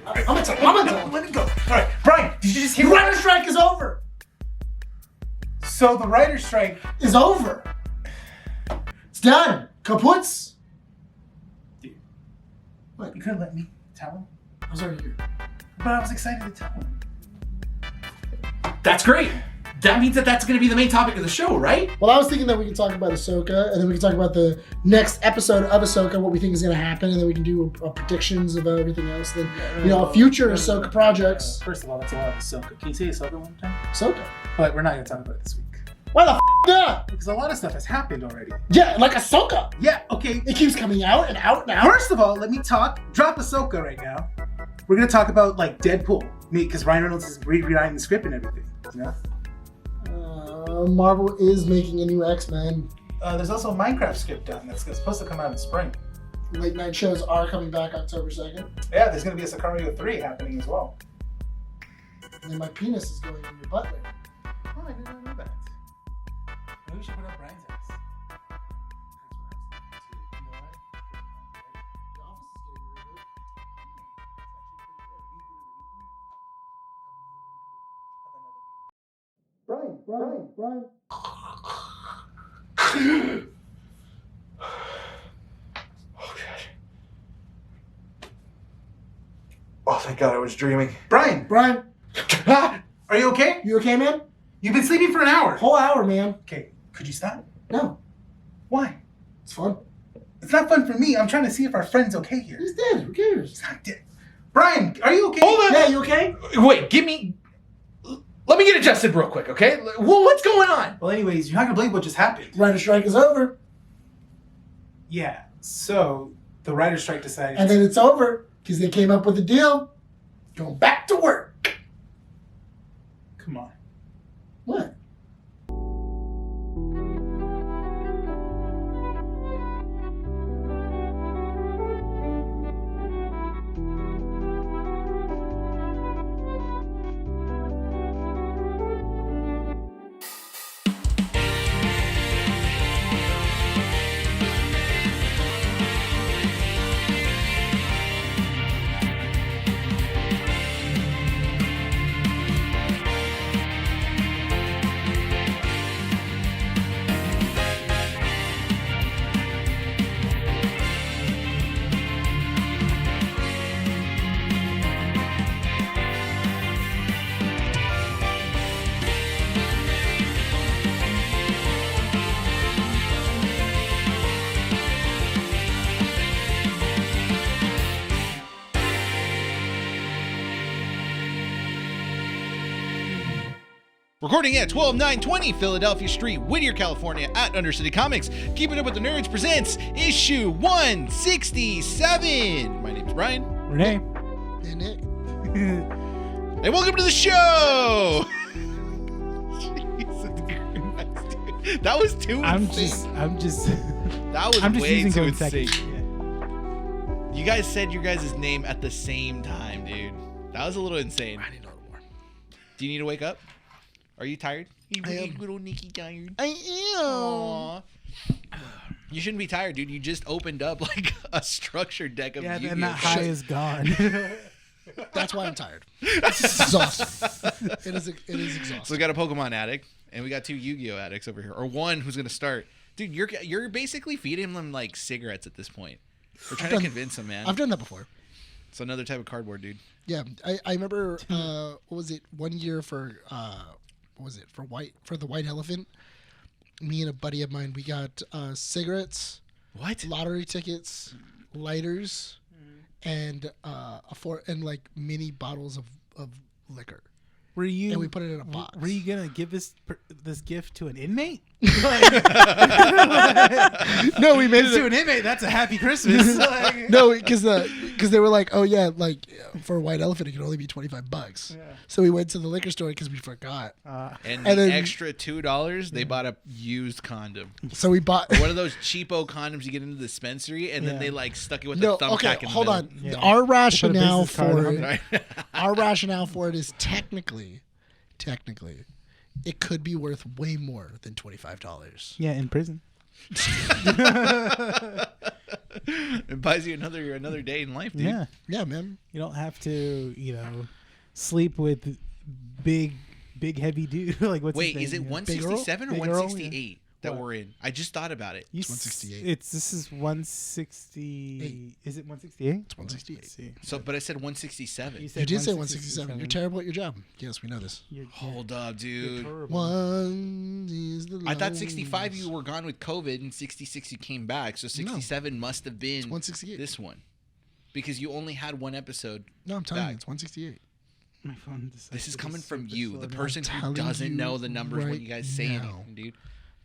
I'm gonna tell him. Let me go. All right, Bryan, did you just hear? The writer's strike is over. So the writer's strike is over. It's done. Kaputs. Dude, What? you could have let me tell him. I was already here. But I was excited to tell him. That's great. That means that's going to be the main topic of the show, right? Well, I was thinking that we can talk about Ahsoka, and then we can talk about the next episode of Ahsoka, what we think is going to happen, and then we can do predictions about everything else. Then, future Ahsoka projects. First of all, that's a lot of Ahsoka. Can you say Ahsoka one time? Ahsoka. But we're not going to talk about it this week. Why the f*** not? Because a lot of stuff has happened already. Yeah, like Ahsoka. Yeah, okay. It keeps coming out and out and out. First of all, let me drop Ahsoka right now. We're going to talk about, like, Deadpool. Because Ryan Reynolds is rewriting the script and everything, you know? Marvel is making a new X-Men. There's also a Minecraft script done that's supposed to come out in spring. Late night shows are coming back October 2nd. Yeah, there's going to be a Sicario 3 happening as well. And then my penis is going in your butt later. Oh, I didn't know that. Maybe we should put up Brian's ass. The Office is getting a reboot. Brian. Oh, thank God I was dreaming. Bryan, are you okay? You okay, man? You've been sleeping for an hour. Whole hour, man. Okay, could you stop? No, Why? it's fun. It's not fun for me. I'm trying to see if our friend's okay here. He's dead. Who cares? He's not dead. Bryan, are you okay? Hold on. Yeah, you okay? Wait, let me get adjusted real quick, okay? Well, what's going on? Well, anyways, you're not gonna believe what just happened. Writer's strike is over, Yeah. So the writer's strike decided. and then it's over because they came up with a deal. Going back to work. Come on. What? Recording at 12920 Philadelphia Street, Whittier, California, at Undercity Comics. Keeping Up with the Nerds presents issue 167. My name's Bryan. Rene. And Nick. And welcome to the show. Jesus Christ, dude. That was too insane. That was way too insane. Yeah. You guys said your guys' name at the same time, dude. That was a little insane. I need a little more. Do you need to wake up? Are you tired? I am. Little Nikki tired. I am. Aww. You shouldn't be tired, dude. You just opened up like a structured deck of Yu-Gi-Oh! And that high is gone. That's why I'm tired. It's exhausting. It is exhausting. So we got a Pokemon addict, and we got two Yu-Gi-Oh! Addicts over here, or one who's gonna start. Dude, you're basically feeding them like cigarettes at this point. We're trying to convince them, man. I've done that before. It's another type of cardboard, dude. Yeah, I remember. What was it? 1 year for what was it for the white elephant? Me and a buddy of mine, we got cigarettes, What? lottery tickets, lighters, and like mini bottles of liquor. Were you? And we put it in a box. Were you gonna give this gift to an inmate? No, we made it To an inmate, that's a happy Christmas. Like, No, because they were like, oh yeah, like for a white elephant it could only be $25. Yeah. So we went to the liquor store because we forgot. And And the then- extra $2, they bought a used condom. So we bought. Or one of those cheapo condoms you get in the dispensary, and then Yeah. they like stuck it with No, a thumbtack okay, in the hold middle. on. Yeah. Our rationale business card for on it, Right? our rationale for it is technically, it could be worth way more than $25. yeah, in prison. It buys you another day in life, dude. Yeah. Yeah, man. You don't have to, sleep with big heavy dude. Like what's Wait, his name? is it 167 or Big Earl? 168 that What? we're in? I just thought about it. It's 168. This is 160. Is it 168? It's 168. So, but I said 167. You did say 167. You're terrible at your job. Yes, we know this. Hold up, dude. One is the I thought 65 you were gone with COVID and 66 you came back. So 67 must have been 168. this one. Because you only had one episode. No, I'm telling back. you, it's 168. My phone decided This is to coming from super you, slow the down. person who telling doesn't you know the numbers when right you guys say now. anything, dude.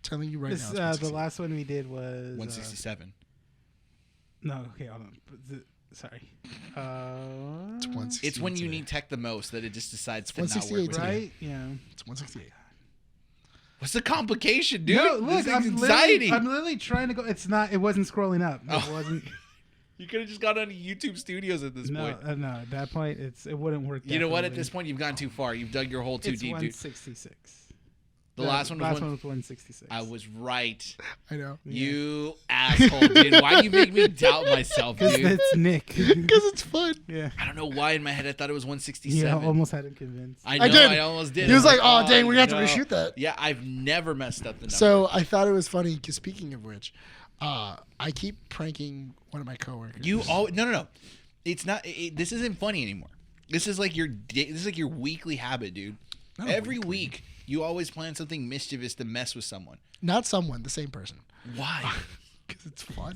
Telling you right This, now. It's the 168. last one we did was 167. No, okay, hold on. Sorry. It's 168. It's when you need tech the most that it just decides to not work 168, with you. Right? Yeah. It's 168. What's the complication, dude? No, look, This is I'm anxiety. literally trying to go. It wasn't scrolling up. It Oh. wasn't. You could have just gone on YouTube Studios at this No, point. no. At that point, it wouldn't work. You know what? At definitely. this point, you've gone too far. You've dug your hole too It's deep, dude. 166. The last one was 166. I was right. I know. You asshole, dude. Why do you make me doubt myself, Because dude? it's Nick. Because it's fun. Yeah. I don't know why in my head I thought it was You 167. almost had him convinced. I know, I did. I almost did. He was I'm like, "Oh, dang, we're gonna have to no." reshoot that." Yeah, I've never messed up the number. So I thought it was funny because speaking of which, I keep pranking one of my coworkers. No. It's not. This isn't funny anymore. This is like your weekly habit, dude. Not Every weekly. week you always plan something mischievous to mess with someone. Not someone, the same person. Why? Because it's fun.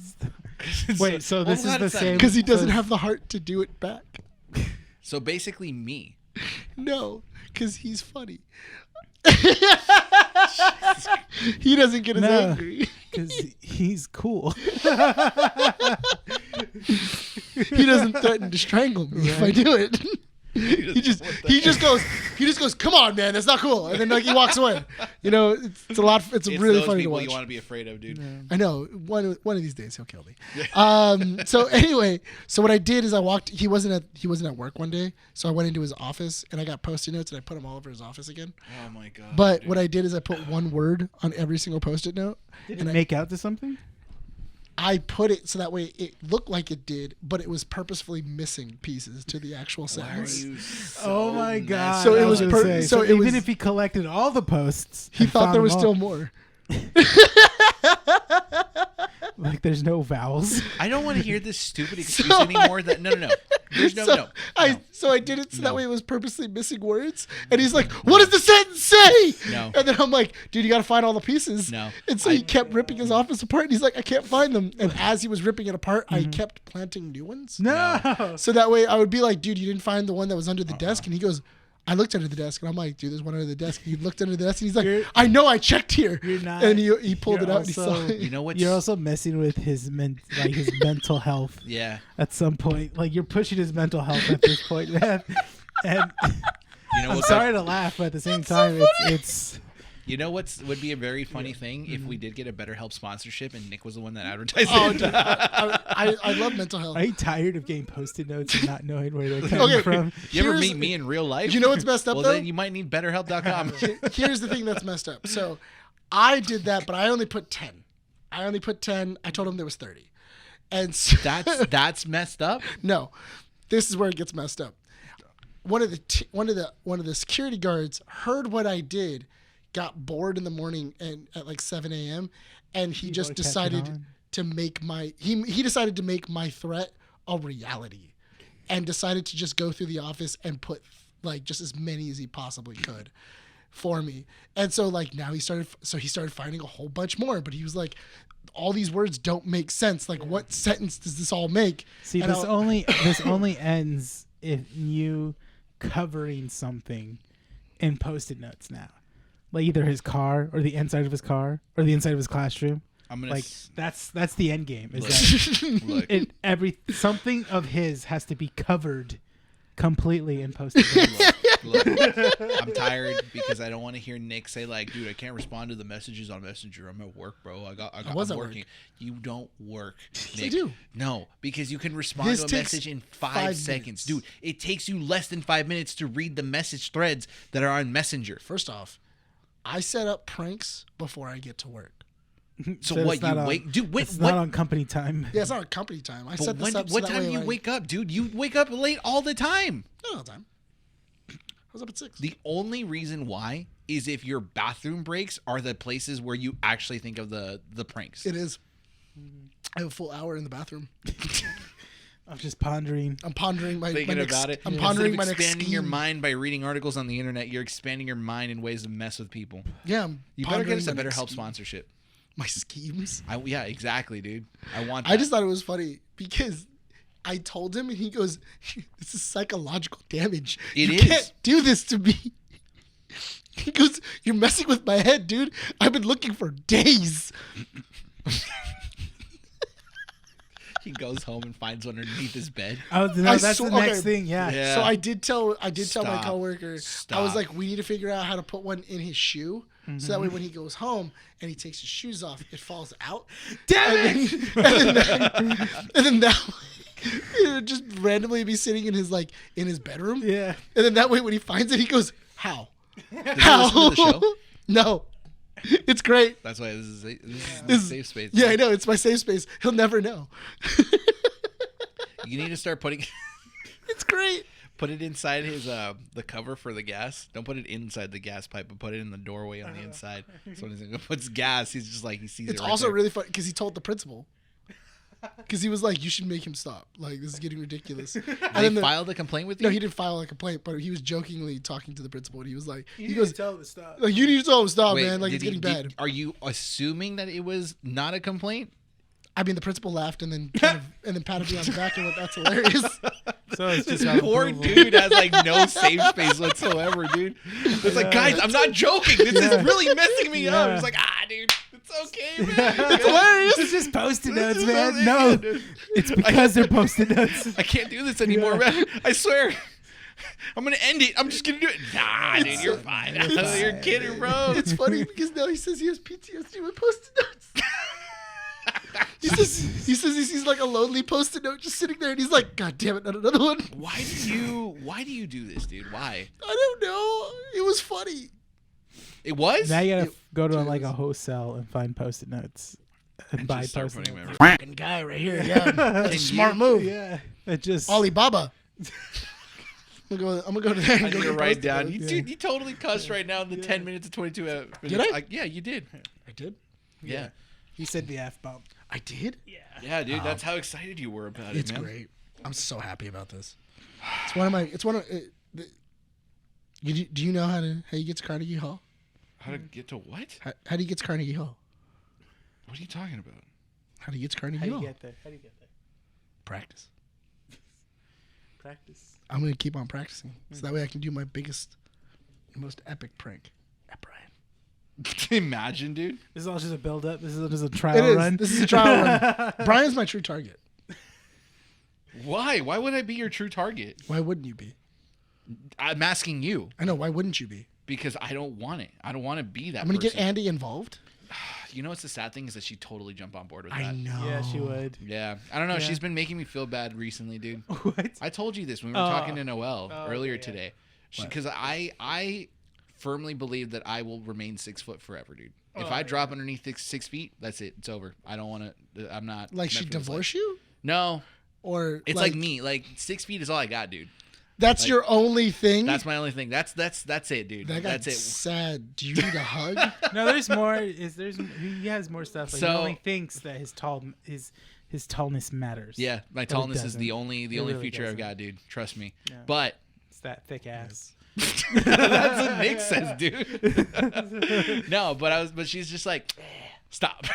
Wait, so this is the same. Because he doesn't have the heart to do it back. So basically, me. No, because he's funny. He doesn't get as No. angry. Because he's cool. He doesn't threaten to strangle me if I do it. He just goes, come on, man, that's not cool, and then like he walks away. It's a lot. It's really those funny to people watch. you want to be afraid of, dude. I know one of these days he'll kill me. So anyway, so what I did is I walked. He wasn't at work one day, so I went into his office and I got Post-it notes and I put them all over his office again. Oh my god. But dude. what I did is I put one word on every single Post-it note. Did it make out to something? I put it so that way it looked like it did, but it was purposefully missing pieces to the actual Why are sentence. you so Oh my god! messed So it I was gonna per- say, so it even was- if he collected all the posts, He and thought found there was them still all, more. like there's no vowels. I don't want to hear this stupid excuse So anymore. No. There's no. So I did it so that way it was purposely missing words. And he's like, what does the sentence say? No. And then I'm like, dude, you got to find all the pieces. No. And so he kept ripping his office apart. And he's like, I can't find them. And as he was ripping it apart, I kept planting new ones. No. So that way I would be like, dude, you didn't find the one that was under the desk? And he goes, I looked under the desk. And I'm like, dude, there's one under the desk. And he looked under the desk. And he's like, I know, I checked here. You're not. And he pulled you're it out and he saw also- it. You know what? You're also messing with his mental health. Yeah. At some point, like you're pushing his mental health at this point, man. And You know I'm what? sorry to laugh, but at the same time, it's. You know would be a very funny thing if we did get a BetterHelp sponsorship and Nick was the one that advertised Oh, it. dude, I love mental health. Are you tired of getting Post-it notes and not knowing where they're coming Okay. from? You ever Here's- meet me in real life? You know what's messed up, well, though? then you might need BetterHelp.com. Here's the thing that's messed up. So I did that, but I only put 10. I told him there was 30. And so, That's messed up. no, this is where it gets messed up. One of the security guards heard what I did, got bored in the morning and at like 7 a.m. and he just kept it decided on. to make he decided to make my threat a reality and decided to just go through the office and put like just as many as he possibly could for me. And so like now he started finding a whole bunch more, but he was like, all these words don't make sense. Like what sentence does this all make? See, And this only ends if you covering something in Post-it notes now, like either his car or the inside of his car or the inside of his classroom. I'm gonna Like that's the end game. Is Look. that something of his has to be covered completely in Post-it notes. Look, I'm tired because I don't want to hear Nick say like, "Dude, I can't respond to the messages on Messenger. I'm at work, bro. I was I'm at working." work. You don't work, I Nick. do. No, because you can respond His to a takes message in 5 5 seconds, dude. It takes you less than 5 minutes to read the message threads that are on Messenger. First off, I set up pranks before I get to work. So what? You wake, dude. It's not on company time. Yeah, it's not on company time. I set this up. What time do you wake up, dude? You wake up late all the time. Not all the time. I was up at 6. The only reason why is if your bathroom breaks are the places where you actually think of the pranks. It is. I have a full hour in the bathroom. I'm just pondering. I'm pondering my thinking next, about it. I'm pondering my next expanding your scheme. mind by reading articles on the internet. You're expanding your mind in ways to mess with people. Yeah, You better get us a BetterHelp sponsorship. My schemes. Yeah, exactly, dude. I want. I just thought it was funny because I told him, and he goes, "This is psychological damage. You can't do this to me." He goes, "You're messing with my head, dude. I've been looking for days." He goes home and finds one underneath his bed. Oh, no, that's the next thing. Yeah. So I did tell my coworker. Stop. I was like, we need to figure out how to put one in his shoe, so that way when he goes home and he takes his shoes off, it falls out. Damn it! And then that way, it would just randomly be sitting in his bedroom. Yeah. And then that way when he finds it, he goes, "How? Did How?" you listen to the show? No. It's great. That's why this is a safe space. Yeah, I know. It's my safe space. He'll never know. You need to start putting. It's great. Put it inside his the cover for the gas. Don't put it inside the gas pipe, but put it in the doorway on the inside. So when he puts gas, he's just like he sees it. It's right also there. really fun because he told the principal. Because he was like, "You should make him stop. Like, this is getting ridiculous." And Did he filed a complaint with you? No, he didn't file a complaint, but he was jokingly talking to the principal, and he was like, You need to tell him to stop. "Like, you need to tell him to stop, Wait, man. Like, it's did getting he- bad." Are you assuming that it was not a complaint? I mean, the principal laughed and then patted me on the back and went, "That's hilarious." So it's just This poor dude has like no safe space whatsoever, dude. It's like, guys, I'm not joking. This is really messing me up. Yeah. It's like, dude, it's okay, man. It's hilarious. It's just post-it notes, is man. so No, good. it's because they're post-it notes. I can't do this anymore, man. I swear. I'm gonna end it. I'm just gonna do it. Nah, dude, you're fine. You're kidding, bro. It's funny because now he says he has PTSD with post-it notes. He says he sees like a lonely post-it note just sitting there, and he's like, "God damn it, not another one." Why do you do this, dude? Why? I don't know. It was funny. It was? Now you gotta It- go to dude, like a wholesale and find post-it notes and buy Just start post-it putting notes. them in. Fucking guy right here. Yeah, that's a smart move. Yeah, it just Alibaba. I'm gonna go to there and I go need get to write post-it down. notes. You totally cussed right now in the 10 minutes and 22 minutes. Did I? Yeah, you did. I did. Yeah. He said the F-bomb. I did. Yeah, dude, that's how excited you were about It's it, man. great. I'm so happy about this. It's one of my. It's one of. Do you know how you get to Carnegie Hall? How to get to what? How do you get to Carnegie Hall? What are you talking about? How do you get to Carnegie How do Hall? you get there? How do you get there? Practice. Practice. I'm gonna keep on practicing, so that way I can do my biggest, most epic prank at Bryan. Imagine, dude. This is all just a build-up. This is just a It trial is. run. This is a trial run. Bryan's my true target. Why? Why would I be your true target? Why wouldn't you be? I'm asking you I know. Why wouldn't you be? because I don't want it. I don't want to be that I'm gonna person. get Andy involved. You know what's the sad thing is that she totally jump on board with I that. know. Yeah, she would. Yeah. I don't know. Yeah. She's been making me feel bad recently, dude. What? I told you this when we were talking to Noelle earlier today. Because I firmly believe that I will remain 6 foot forever, dude. If I drop underneath 6 feet, that's it. It's over. I don't want to. I'm not. Like she meant for this life. divorce you, No. or It's like me. Like 6 feet is all I got, dude. That's like- your only thing. That's my only thing. That's it, dude. That got That's it. sad. Do you need a hug? No, there's more. He has more stuff. Like So- he only thinks that his tallness matters. Yeah, my it tallness is doesn't. the only really feature I've doesn't. got, dude. Trust me. Yeah. But It's that thick ass. that's what Nick says, dude. No, but she's just like, stop.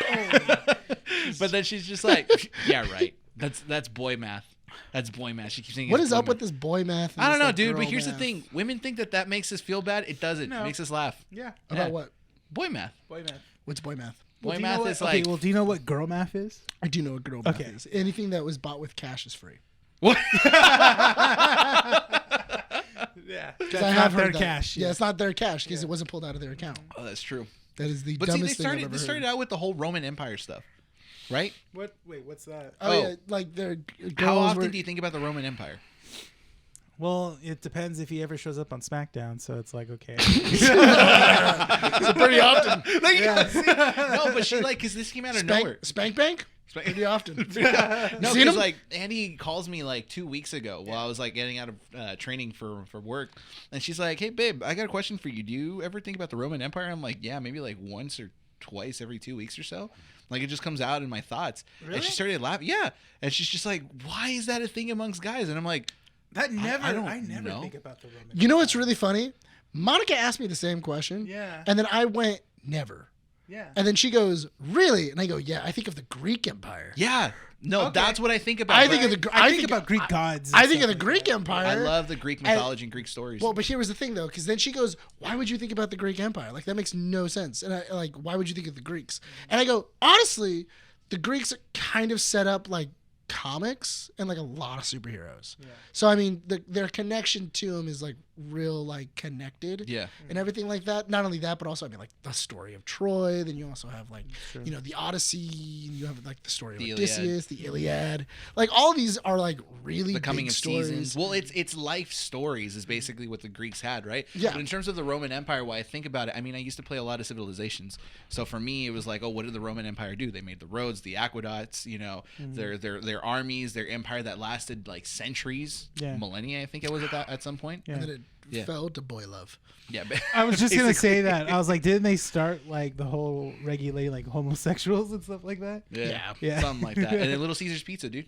But then she's just like, yeah, right. That's boy math. That's boy math. She keeps saying, What it's is boy up math. with this boy math? and I don't this, know, like, dude. But girl here's math? the thing: women think that makes us feel bad. It doesn't. No. It makes us laugh. Yeah. About Yeah. what? Boy math. Boy math. What's boy math? Boy do you know math what- is okay, like. well, do you know what girl math is? I do know what girl math Okay. is. Anything that was bought with cash is free. What? Yeah. 'Cause I have their heard that. cash. Yeah, it's not their cash because it wasn't pulled out of their account. Oh, that's true. That is the But see, they dumbest thing I've started. ever They started heard. out with the whole Roman Empire stuff, right? What? Wait, what's that? Oh, Oh. yeah, like their girls How often were. do you think about the Roman Empire? Well, it depends if he ever shows up on SmackDown, so it's like, okay. So pretty often. No, but she because this came out of nowhere. Spank Bank? Pretty often. No, Seen because him? Andy calls me 2 weeks ago while I was getting out of training for work, and she's like, "Hey babe, I got a question for you. Do you ever think about the Roman Empire?" I'm like, "Yeah, maybe once or twice every 2 weeks or so." It just comes out in my thoughts. Really? And she started laughing. Yeah, and she's just like, "Why is that a thing amongst guys?" And I'm like, That never. I don't never know. think about the Roman. You know what's really funny? Monica asked me the same question. Yeah. And then I went, never. Yeah. And then she goes, really? And I go, yeah, I think of the Greek Empire. "Yeah, no, Okay. that's what I think about." I think of the. I think about Greek gods. I think of the Greek Empire. I love the Greek mythology and Greek stories. Well, but here was the thing, though, because then she goes, "Why would you think about the Greek Empire? That makes no sense." And I why would you think of the Greeks? And I go, honestly, the Greeks kind of set up comics and a lot of superheroes. Yeah. So I mean, their connection to them is real connected. Yeah. And everything like that. Not only that, but also I mean the story of Troy. Then you also have the Odyssey. You have the story of Odysseus, the Iliad. All these are really the coming big of stories. seasons. Well, it's life stories is basically what the Greeks had, right? Yeah. But in terms of the Roman Empire, why I think about it, I mean, I used to play a lot of civilizations. So for me, it was oh, what did the Roman Empire do? They made the roads, the aqueducts, their armies, their empire that lasted centuries, millennia. I think it was at some point. And then it fell to boy love. Yeah, I was just gonna say that. I was like, didn't they start the whole regulate homosexuals and stuff like that? Yeah, something like that. And then Little Caesar's Pizza, dude.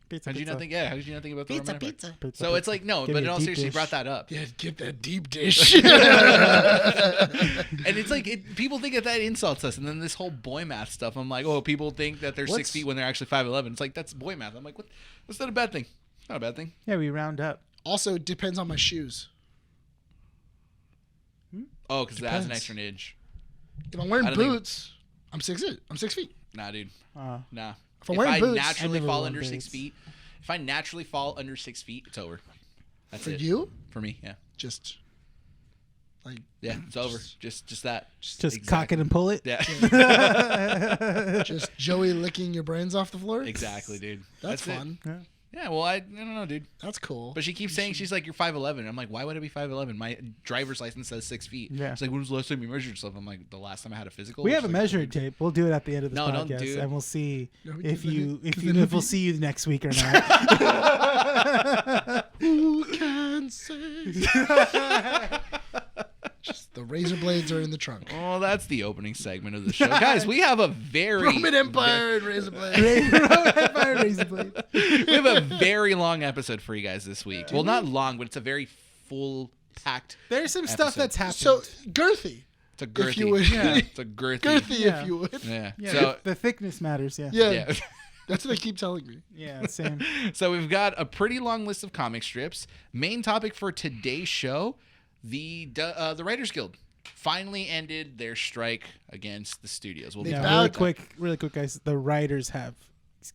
Pizza, How did you not think? Yeah, how did you not think about the Roman Empire? Pizza. So it's no, Give but me in a all deep seriousness, you dish. brought that up. Yeah, get that deep dish. And it's people think that insults us, and then this whole boy math stuff. I'm like, oh, people think that they're 6 feet when they're actually 5'11". It's that's boy math. I'm like, what? That's not a bad thing. Not a bad thing. Yeah, we round up. Also, depends on my shoes. Oh, because it has an Depends. extra inch. If I'm wearing I don't think- boots, I'm 6 feet. Nah, dude. Nah. If I'm wearing boots, naturally I never fall wore under boots. 6 feet, if I naturally fall under 6 feet, it's over. That's for it. you, For me, yeah. just Yeah, it's over. Just that. Just cock it and pull it. Yeah. just Joey licking your brains off the floor. Exactly, dude. That's it. fun. Yeah. Yeah, well, I don't know, dude. That's cool. But she keeps saying she's you're 5'11". I'm like, why would I be 5'11"? My driver's license says 6 feet. Yeah. It's when was the last time you measured yourself? I'm like, the last time I had a physical. We have a She's measuring tape. We'll do it at the end of this No, don't podcast, do it. and we'll see No, if because we'll see you next week or not. Who can say? Just the razor blades are in the trunk. Oh, that's the opening segment of the show, guys. We have a very Roman Empire and razor blades. we have a very long episode for you guys this week. Well, not long, but it's a very full packed. There's some stuff episode. that's happened. So girthy. It's a girthy. If you would. Yeah. It's a girthy. Girthy, Yeah. if you would. Yeah. yeah, So the thickness matters. Yeah. Yeah. yeah. That's what they keep telling me. Yeah. Same. So we've got a pretty long list of comic strips. Main topic for today's show: the Writers Guild finally ended their strike against the studios. We'll be They Yeah, bowed really quick, guys. The writers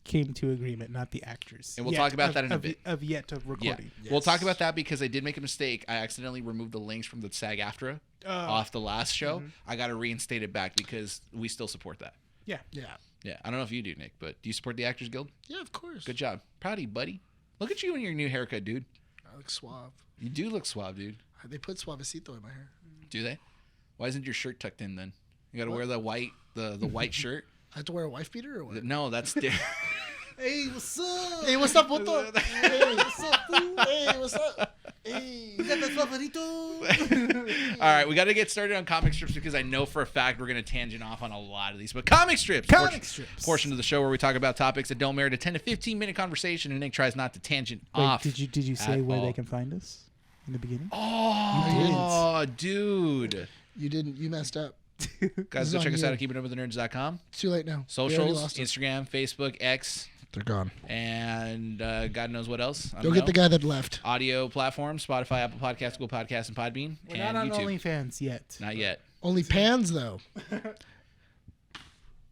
came to agreement, not the actors. And we'll talk about that in a bit. Of yet of Yeah, recording. we'll talk about that because I did make a mistake. I accidentally removed the links from the SAG-AFTRA off the last show. I got to reinstate it back because we still support that. Yeah. Yeah. Yeah, I don't know if you do, Nick, but do you support the Actors Guild? Yeah, of course. Good job. Proud of you, buddy. Look at you in your new haircut, dude. I look suave. You do look suave, dude. They put suavecito in my hair. Do they? Why isn't your shirt tucked in then? You got to wear the white shirt. I have to wear a wife beater or what? No, that's different. Hey, what's up? Hey, what's up, puto? Hey, what's up, fool? Hey, what's up? Hey, You got that favorito? All right, we got to get started on comic strips because I know for a fact we're going to tangent off on a lot of these. But comic strips. Portion of the show where we talk about topics that don't merit a 10 to 15 minute conversation, and Nick tries not to tangent off. Did you say at where all. they can find us in the beginning? Oh, dude. you didn't. You messed up. Guys, This go is check on us you. out at keepingupwiththenerds.com. It's too late now. We already Socials, lost us. Instagram, Facebook, X, They're gone. and God knows what else. I Go don't get know. the guy that left. Audio platforms, Spotify, Apple Podcasts, Google Podcasts, and Podbean, We're and not on YouTube. OnlyFans yet. Not yet. Only pans though.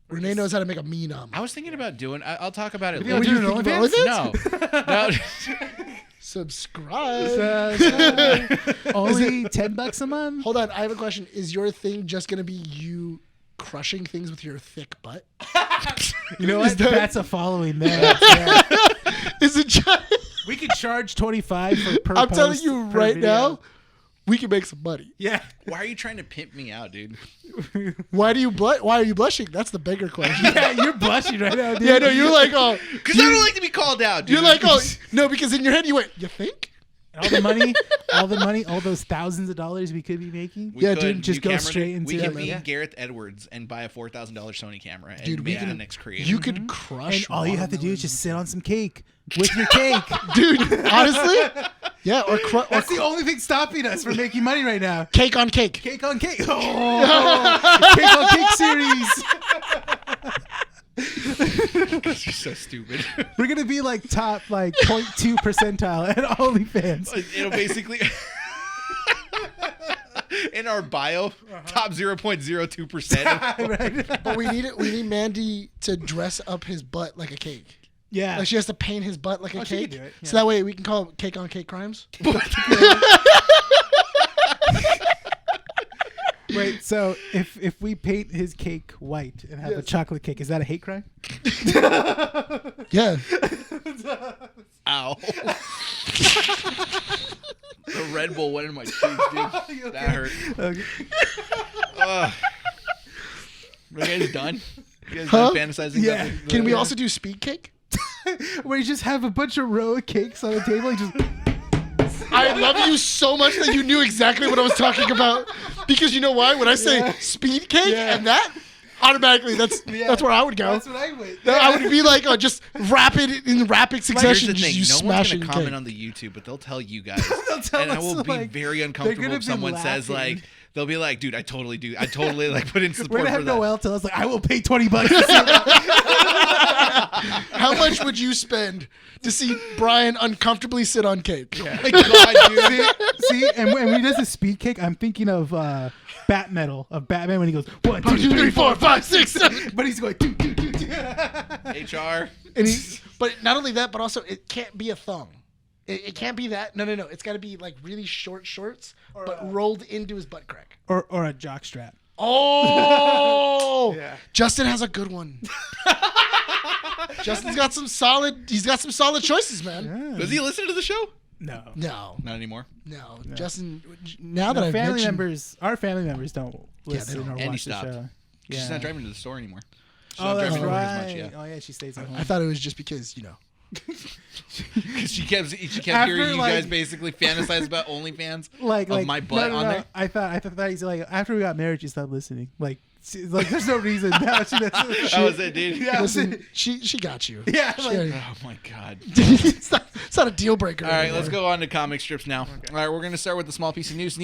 Renee knows how to make a mean I was thinking about doing. I'll talk about it Video later. doing you think OnlyFans? about No, no. Subscribe. Only $10 a month. Hold on, I have a question. Is your thing just gonna be you crushing things with your thick butt? You know what? That's a following there. Is it just? We could charge 25 for per I'm telling post you per right video. now, we can make some money. Yeah. Why are you trying to pimp me out, dude? Why are you blushing? That's the bigger question. Yeah, you're blushing right now, dude. Yeah, no, you're like, oh, Because I don't like to be called out, dude. you're like, oh, no, because in your head you went, you think? All the money, all those thousands of dollars we could be making. We Yeah, could, dude, new just go camera, straight into We it, could man. be Gareth Edwards and buy a $4,000 Sony camera and Dude, we make can- the next creator. You could crush. And all you have to do is just sit on some cake with your cake. dude. Honestly, yeah, or That's the only thing stopping us from making money right now. cake on cake. Cake on cake. Oh, cake on cake series. You're so stupid. We're gonna be like top 0.2 percentile at OnlyFans. It'll basically in our bio, top 0.02%. Right? But we need Mandy to dress up his butt like a cake. Yeah. Like she has to paint his butt like a she cake. can do it, So that way we can call it cake on cake crimes. Wait, so if we paint his cake white and have a chocolate cake, is that a hate crime? Yeah. Ow. The Red Bull went in my cheeks, dude. That hurt. Okay. Are you guys done? You guys Huh? done fantasizing Yeah. about this? Can we also do speed cake? Where you just have a bunch of row of cakes on the table and just I love you so much that you knew exactly what I was talking about. Because you know why? When I say Yeah. speed cake Yeah. and that, automatically that's where I would go. That's what I went. I would be like, just rapid Here's succession. the thing. Just No one's smashing going to comment cake. on the YouTube, but they'll tell you guys. tell and I us, will be like, very they're uncomfortable gonna if be someone says, laughing. like, they'll be like, dude, I totally do. I totally, like, put in We're support gonna for have that. Noel tell us I will pay $20 to see that. How much would you spend to see Bryan uncomfortably sit on cake? Yeah. My God, dude. See, and when he does a speed cake, I'm thinking of Bat Metal of Batman when he goes 1, 2, 3, 4, 5, 6, 7. But he's going 2, 2, 2, 2. HR. And but not only that, but also it can't be a thong. It can't be that. No. It's got to be like really short shorts, but rolled into his butt crack. Or a jock strap. Oh, Yeah. Justin has a good one. Justin's got some solid. He's got some solid choices, man. Does he listen to the show? No. No, Not anymore. no, Justin. Now that I've family mentioned, members, our family members don't listen don't. or Andy watch the stopped. show. She's not driving to the store anymore. She's Oh, not that's driving to work right. as much, yeah. Oh yeah, she stays at home. I thought it was just because Because she kept After, hearing you like- guys basically fantasize about OnlyFans like of my butt no, on there. I thought he's like after we got married, she stopped listening. Like there's no reason now she doesn't. That was it, dude. Yeah, listen, she got you. yeah. She Like, Oh my God. it's not a deal breaker. All right, anymore. let's go on to comic strips now. All right, we're gonna start with the small piece of news.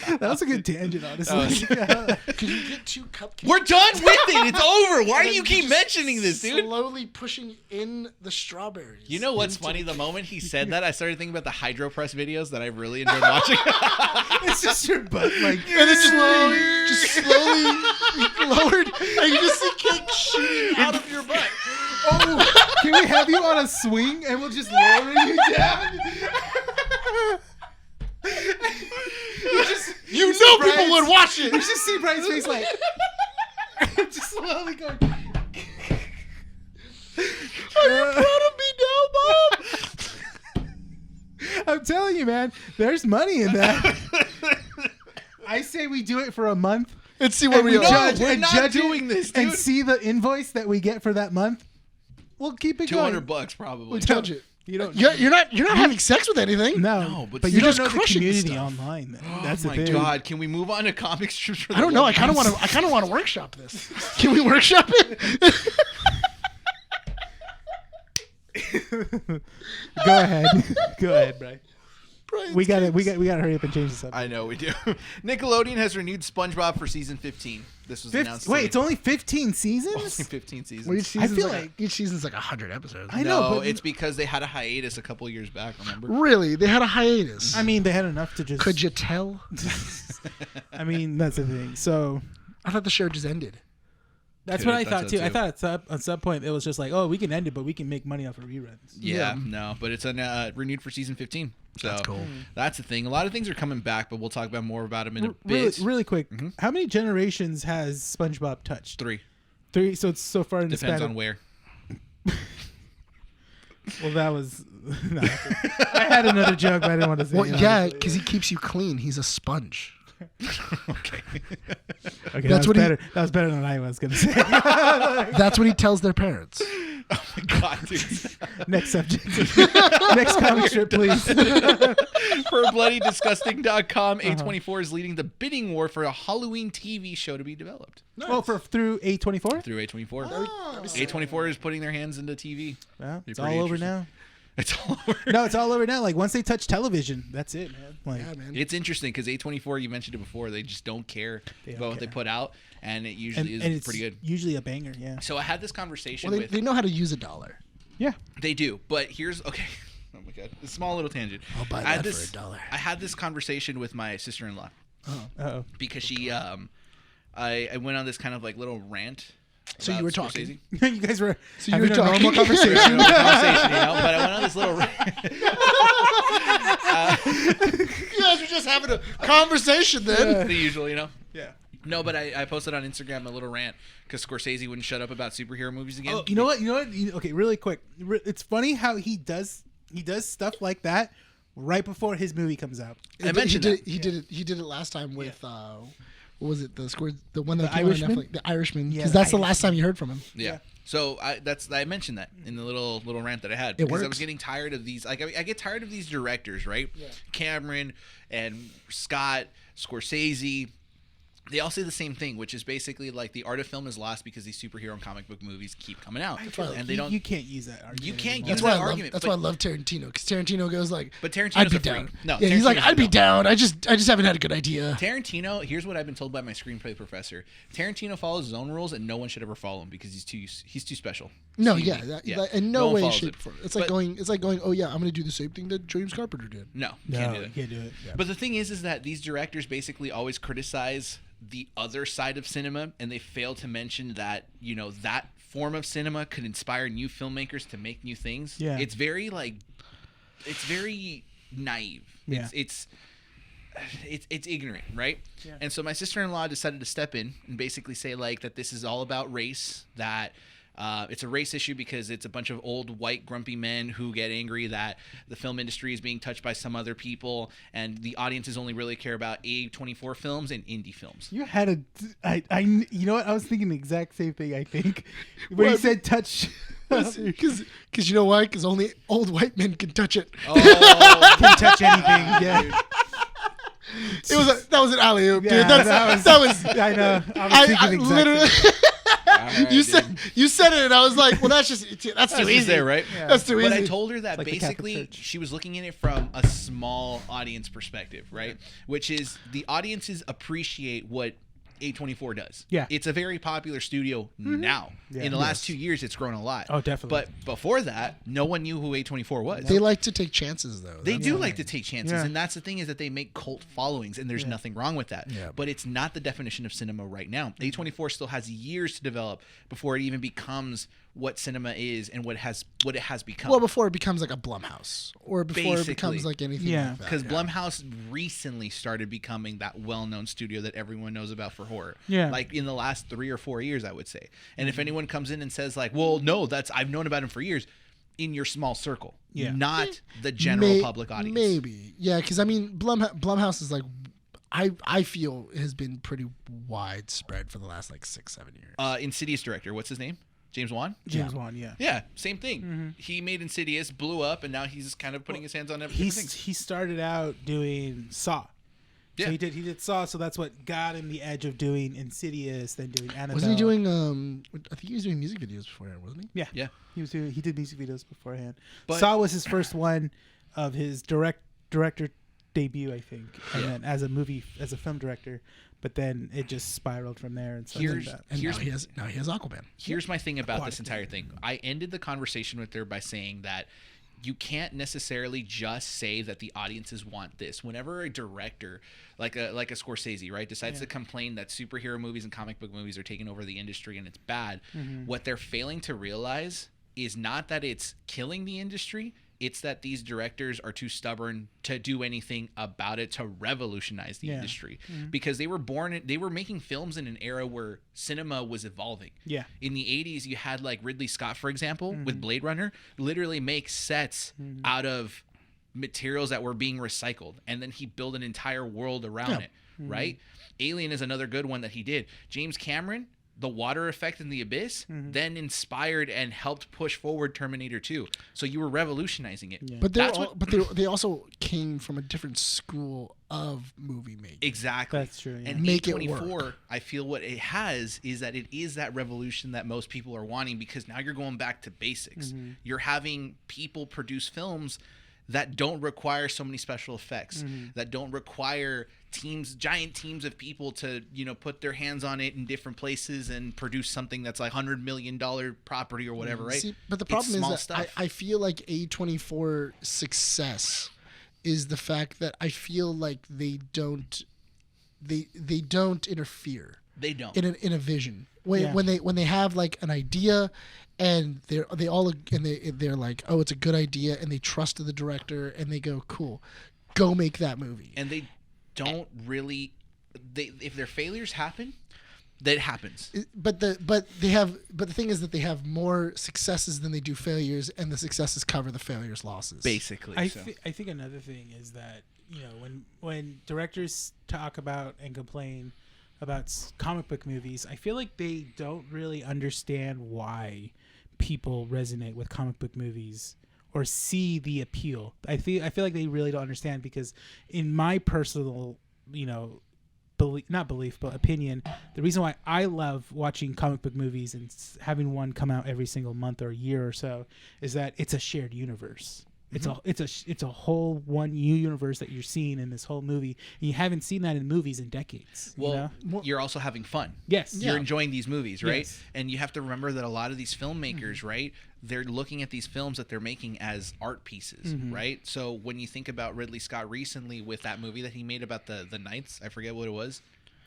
that was a good tangent, honestly. Could you get 2 cupcakes? We're done with it. It's over. Why do you keep mentioning this, dude? Slowly pushing in the strawberries. You know what's funny? The moment he said that, I started thinking about the Hydro Press videos that I really enjoyed watching. It's just your butt, like And then slowly lowered, and you just see cake shooting out of your butt. oh, can we have you on a swing and we'll just lower you down? You know people Brian's- would watch it. You just see Brian's face like just slowly going. Are you proud of me now, Mom? I'm telling you, man, there's money in that. I say we do it for a month. Let's see where And we we are. judge we're and not judge doing it this, and dude. see the invoice that we get for that month. We'll keep it going. $200 probably. We'll judge it. You don't. You're not having sex with anything. No, but but you're you don't just know the crushing community stuff. online. Oh That's my the thing. God! Can we move on to comic strips? For I don't know. I kind of want to workshop this. Can we workshop it? Go ahead. Go ahead, Brian. Brian's We got to cakes. hurry up and change this up. I know we do. Nickelodeon has renewed SpongeBob for season 15. This was announced. Wait, today. it's only 15 only seasons? 15 seasons. Well, I feel like each season's like 100 episodes. I know, No, but it's because they had a hiatus a couple years back. Remember? Really, they had a hiatus. I mean, they had enough to just. Could you tell? I mean, that's the thing. So I thought the show just ended. that's Could what I have thought thought too. so, I too. thought at some point it was just like, oh, we can end it, but we can make money off of reruns. Yeah, no, but it's renewed for season 15. So That's cool. That's the thing. A lot of things are coming back, but we'll talk about more about them in a Really, bit. really quick. How many generations has SpongeBob touched? 3 3. So it's so far in the depends span. on where. Well, that was. No, I had another joke, but I didn't want to say. Well, it, yeah, honestly. because he keeps you clean. He's a sponge. Okay. Okay, That's what better. That was better than I was gonna say. That's what he tells their parents. Oh my god, dude. Next subject. Next comic strip, please. For BloodyDisgusting.com, A24 is leading the bidding war for a Halloween TV show to be developed. Oh, through A24. Through A24. A24 is putting their hands into TV. Well, Be it's pretty all over interesting. now. It's all over. No, it's all over now. Like once they touch television, that's it, man. Like, Yeah, man. It's interesting because A24, you mentioned it before, they just don't care They don't about what they care. put out, and it usually and is it's pretty good. usually a banger. Yeah. So I had this conversation Well, with. they know how to use $1. Yeah. They do, but here's okay. Oh my god, a small little tangent. I'll buy I had that this, for $1. I had this conversation with my sister-in-law Oh. because she, I went on this kind of like little rant. So you about were Scorsese. talking. You guys were So you having were a talking. normal conversation. Conversation, you know, but I went on this little rant. You guys were just having a conversation then. The usual, you know. Yeah. No, but I posted on Instagram a little rant because Scorsese wouldn't shut up about superhero movies again. Oh, you know what? Okay, really quick. It's funny how he does stuff like that right before his movie comes out. I mentioned that. He did it last time with what was it, the one that The came out on Irishman? Netflix, The Irishman, Yeah, because The that's the last time you heard from him. Yeah. So I mentioned that in the little rant that I had It because I was works. getting tired of these. Like I get tired of these directors, right? Yeah. Cameron and Scott, Scorsese. They all say the same thing, which is basically like the art of film is lost because these superhero and comic book movies keep coming out, and they don't. You can't use that argument. You can't anymore. use That's why that I love. argument, That's but- why I love Tarantino, because Tarantino goes like, But Tarantino's I'd be a freak. down. No, Yeah, he's like, Tarantino's I'd be no. down. I just haven't had a good idea. Tarantino, here's what I've been told by my screenplay professor. Tarantino follows his own rules, and no one should ever follow him because he's too special. No, He's yeah, unique. in No no one way, follows shape, it. or form. It's like going. Oh yeah, I'm gonna do the same thing that James Carpenter did. No, No, can't do that. you can't do it. But the thing is that these directors basically always criticize the other side of cinema, and they fail to mention that that form of cinema could inspire new filmmakers to make new things. Yeah. It's very naive. Yeah. It's ignorant, right? Yeah. And so my sister-in-law decided to step in and basically say like that this is all about race, that it's a race issue because it's a bunch of old white grumpy men who get angry that the film industry is being touched by some other people, and the audiences only really care about A24 films and indie films. You had you know what? I was thinking the exact same thing. I think when you What? said touch. Because you know why? Because only old white men can touch it. Oh, Can touch anything. Yeah. That was an alley oop, dude. Yeah, That was. I know. I was I thinking exactly. literally. Alright, you dude. said it, and I was like, well, that's too That's easy. just there, right? Yeah. That's too But easy. I told her that like the Catholic basically Church. she was looking at it from a small audience perspective, right? Which is the audiences appreciate what A24 does. Yeah. It's a very popular studio now. Yeah. In the last 2 years, it's grown a lot. Oh, definitely. But before that, no one knew who A24 was. They like to take chances, though. They That's do the like thing. to take chances, Yeah. and that's the thing is that they make cult followings, and there's nothing wrong with that. Yeah. But it's not the definition of cinema right now. A24 still has years to develop before it even becomes what cinema is and what it has become. Well, before it becomes like a Blumhouse, or before Basically. it becomes like anything. Yeah. like that. Because Blumhouse recently started becoming that well-known studio that everyone knows about for horror. Yeah. Like in the last 3 or 4 years, I would say. And if anyone comes in and says like, "Well, no, I've known about him for years," in your small circle, Yeah. not the general public audience. Maybe, yeah. Because I mean, Blumhouse is like, I feel has been pretty widespread for the last like 6-7 years. Insidious director, what's his name? James Wan? James Wan, yeah. Yeah, same thing. He made Insidious, blew up, and now he's kind of putting his hands on different things. He started out doing Saw. Yeah. So he did Saw, so that's what got him the edge of doing Insidious, then doing Annabelle. Wasn't he doing? I think he was doing music videos beforehand, wasn't he? Yeah. Yeah. He did music videos beforehand. But- Saw was his first one of his director debut, I think, and then as a film director. But then it just spiraled from there and stuff Here's- like that. And Here's- now he has Aquaman. Here's my thing about this Aquatic entire thing. I ended the conversation with her by saying that you can't necessarily just say that the audiences want this. Whenever a director, like a Scorsese, right, decides to complain that superhero movies and comic book movies are taking over the industry and it's bad, what they're failing to realize is not that it's killing the industry, It's that these directors are too stubborn to do anything about it to revolutionize the industry, because they were making films in an era where cinema was evolving. Yeah. In the 80s, you had like Ridley Scott, for example, with Blade Runner, literally make sets out of materials that were being recycled, and then he built an entire world around it, right? Alien is another good one that he did. James Cameron, the water effect in the abyss, then inspired and helped push forward Terminator 2. So you were revolutionizing it. Yeah. But they also came from a different school of movie making. Exactly. That's true. Yeah. And Make it A24, work. I feel what it has is that it is that revolution that most people are wanting, because now you're going back to basics. You're having people produce films that don't require so many special effects, that don't require giant teams of people to, put their hands on it in different places and produce something that's like $100 million property or whatever, right? See, but the problem is that I feel like A24 success is the fact that I feel like they don't interfere. They don't. In a vision. When they have like an idea, and they're like, oh, it's a good idea, and they trust the director, and they go, cool, go make that movie. And they don't really, if their failures happen, that happens. But the thing is that they have more successes than they do failures, and the successes cover the failures' losses. Basically, I think another thing is that when directors talk about and complain about comic book movies, I feel like they don't really understand why people resonate with comic book movies or see the appeal. I feel like they really don't understand, because in my personal, not belief, but opinion, the reason why I love watching comic book movies and having one come out every single month or year or so is that it's a shared universe. It's a whole one universe that you're seeing in this whole movie, and you haven't seen that in movies in decades. Well, you're also having fun. Yes, you're enjoying these movies, right? Yes. And you have to remember that a lot of these filmmakers, right, they're looking at these films that they're making as art pieces, right? So when you think about Ridley Scott recently with that movie that he made about the Knights, I forget what it was.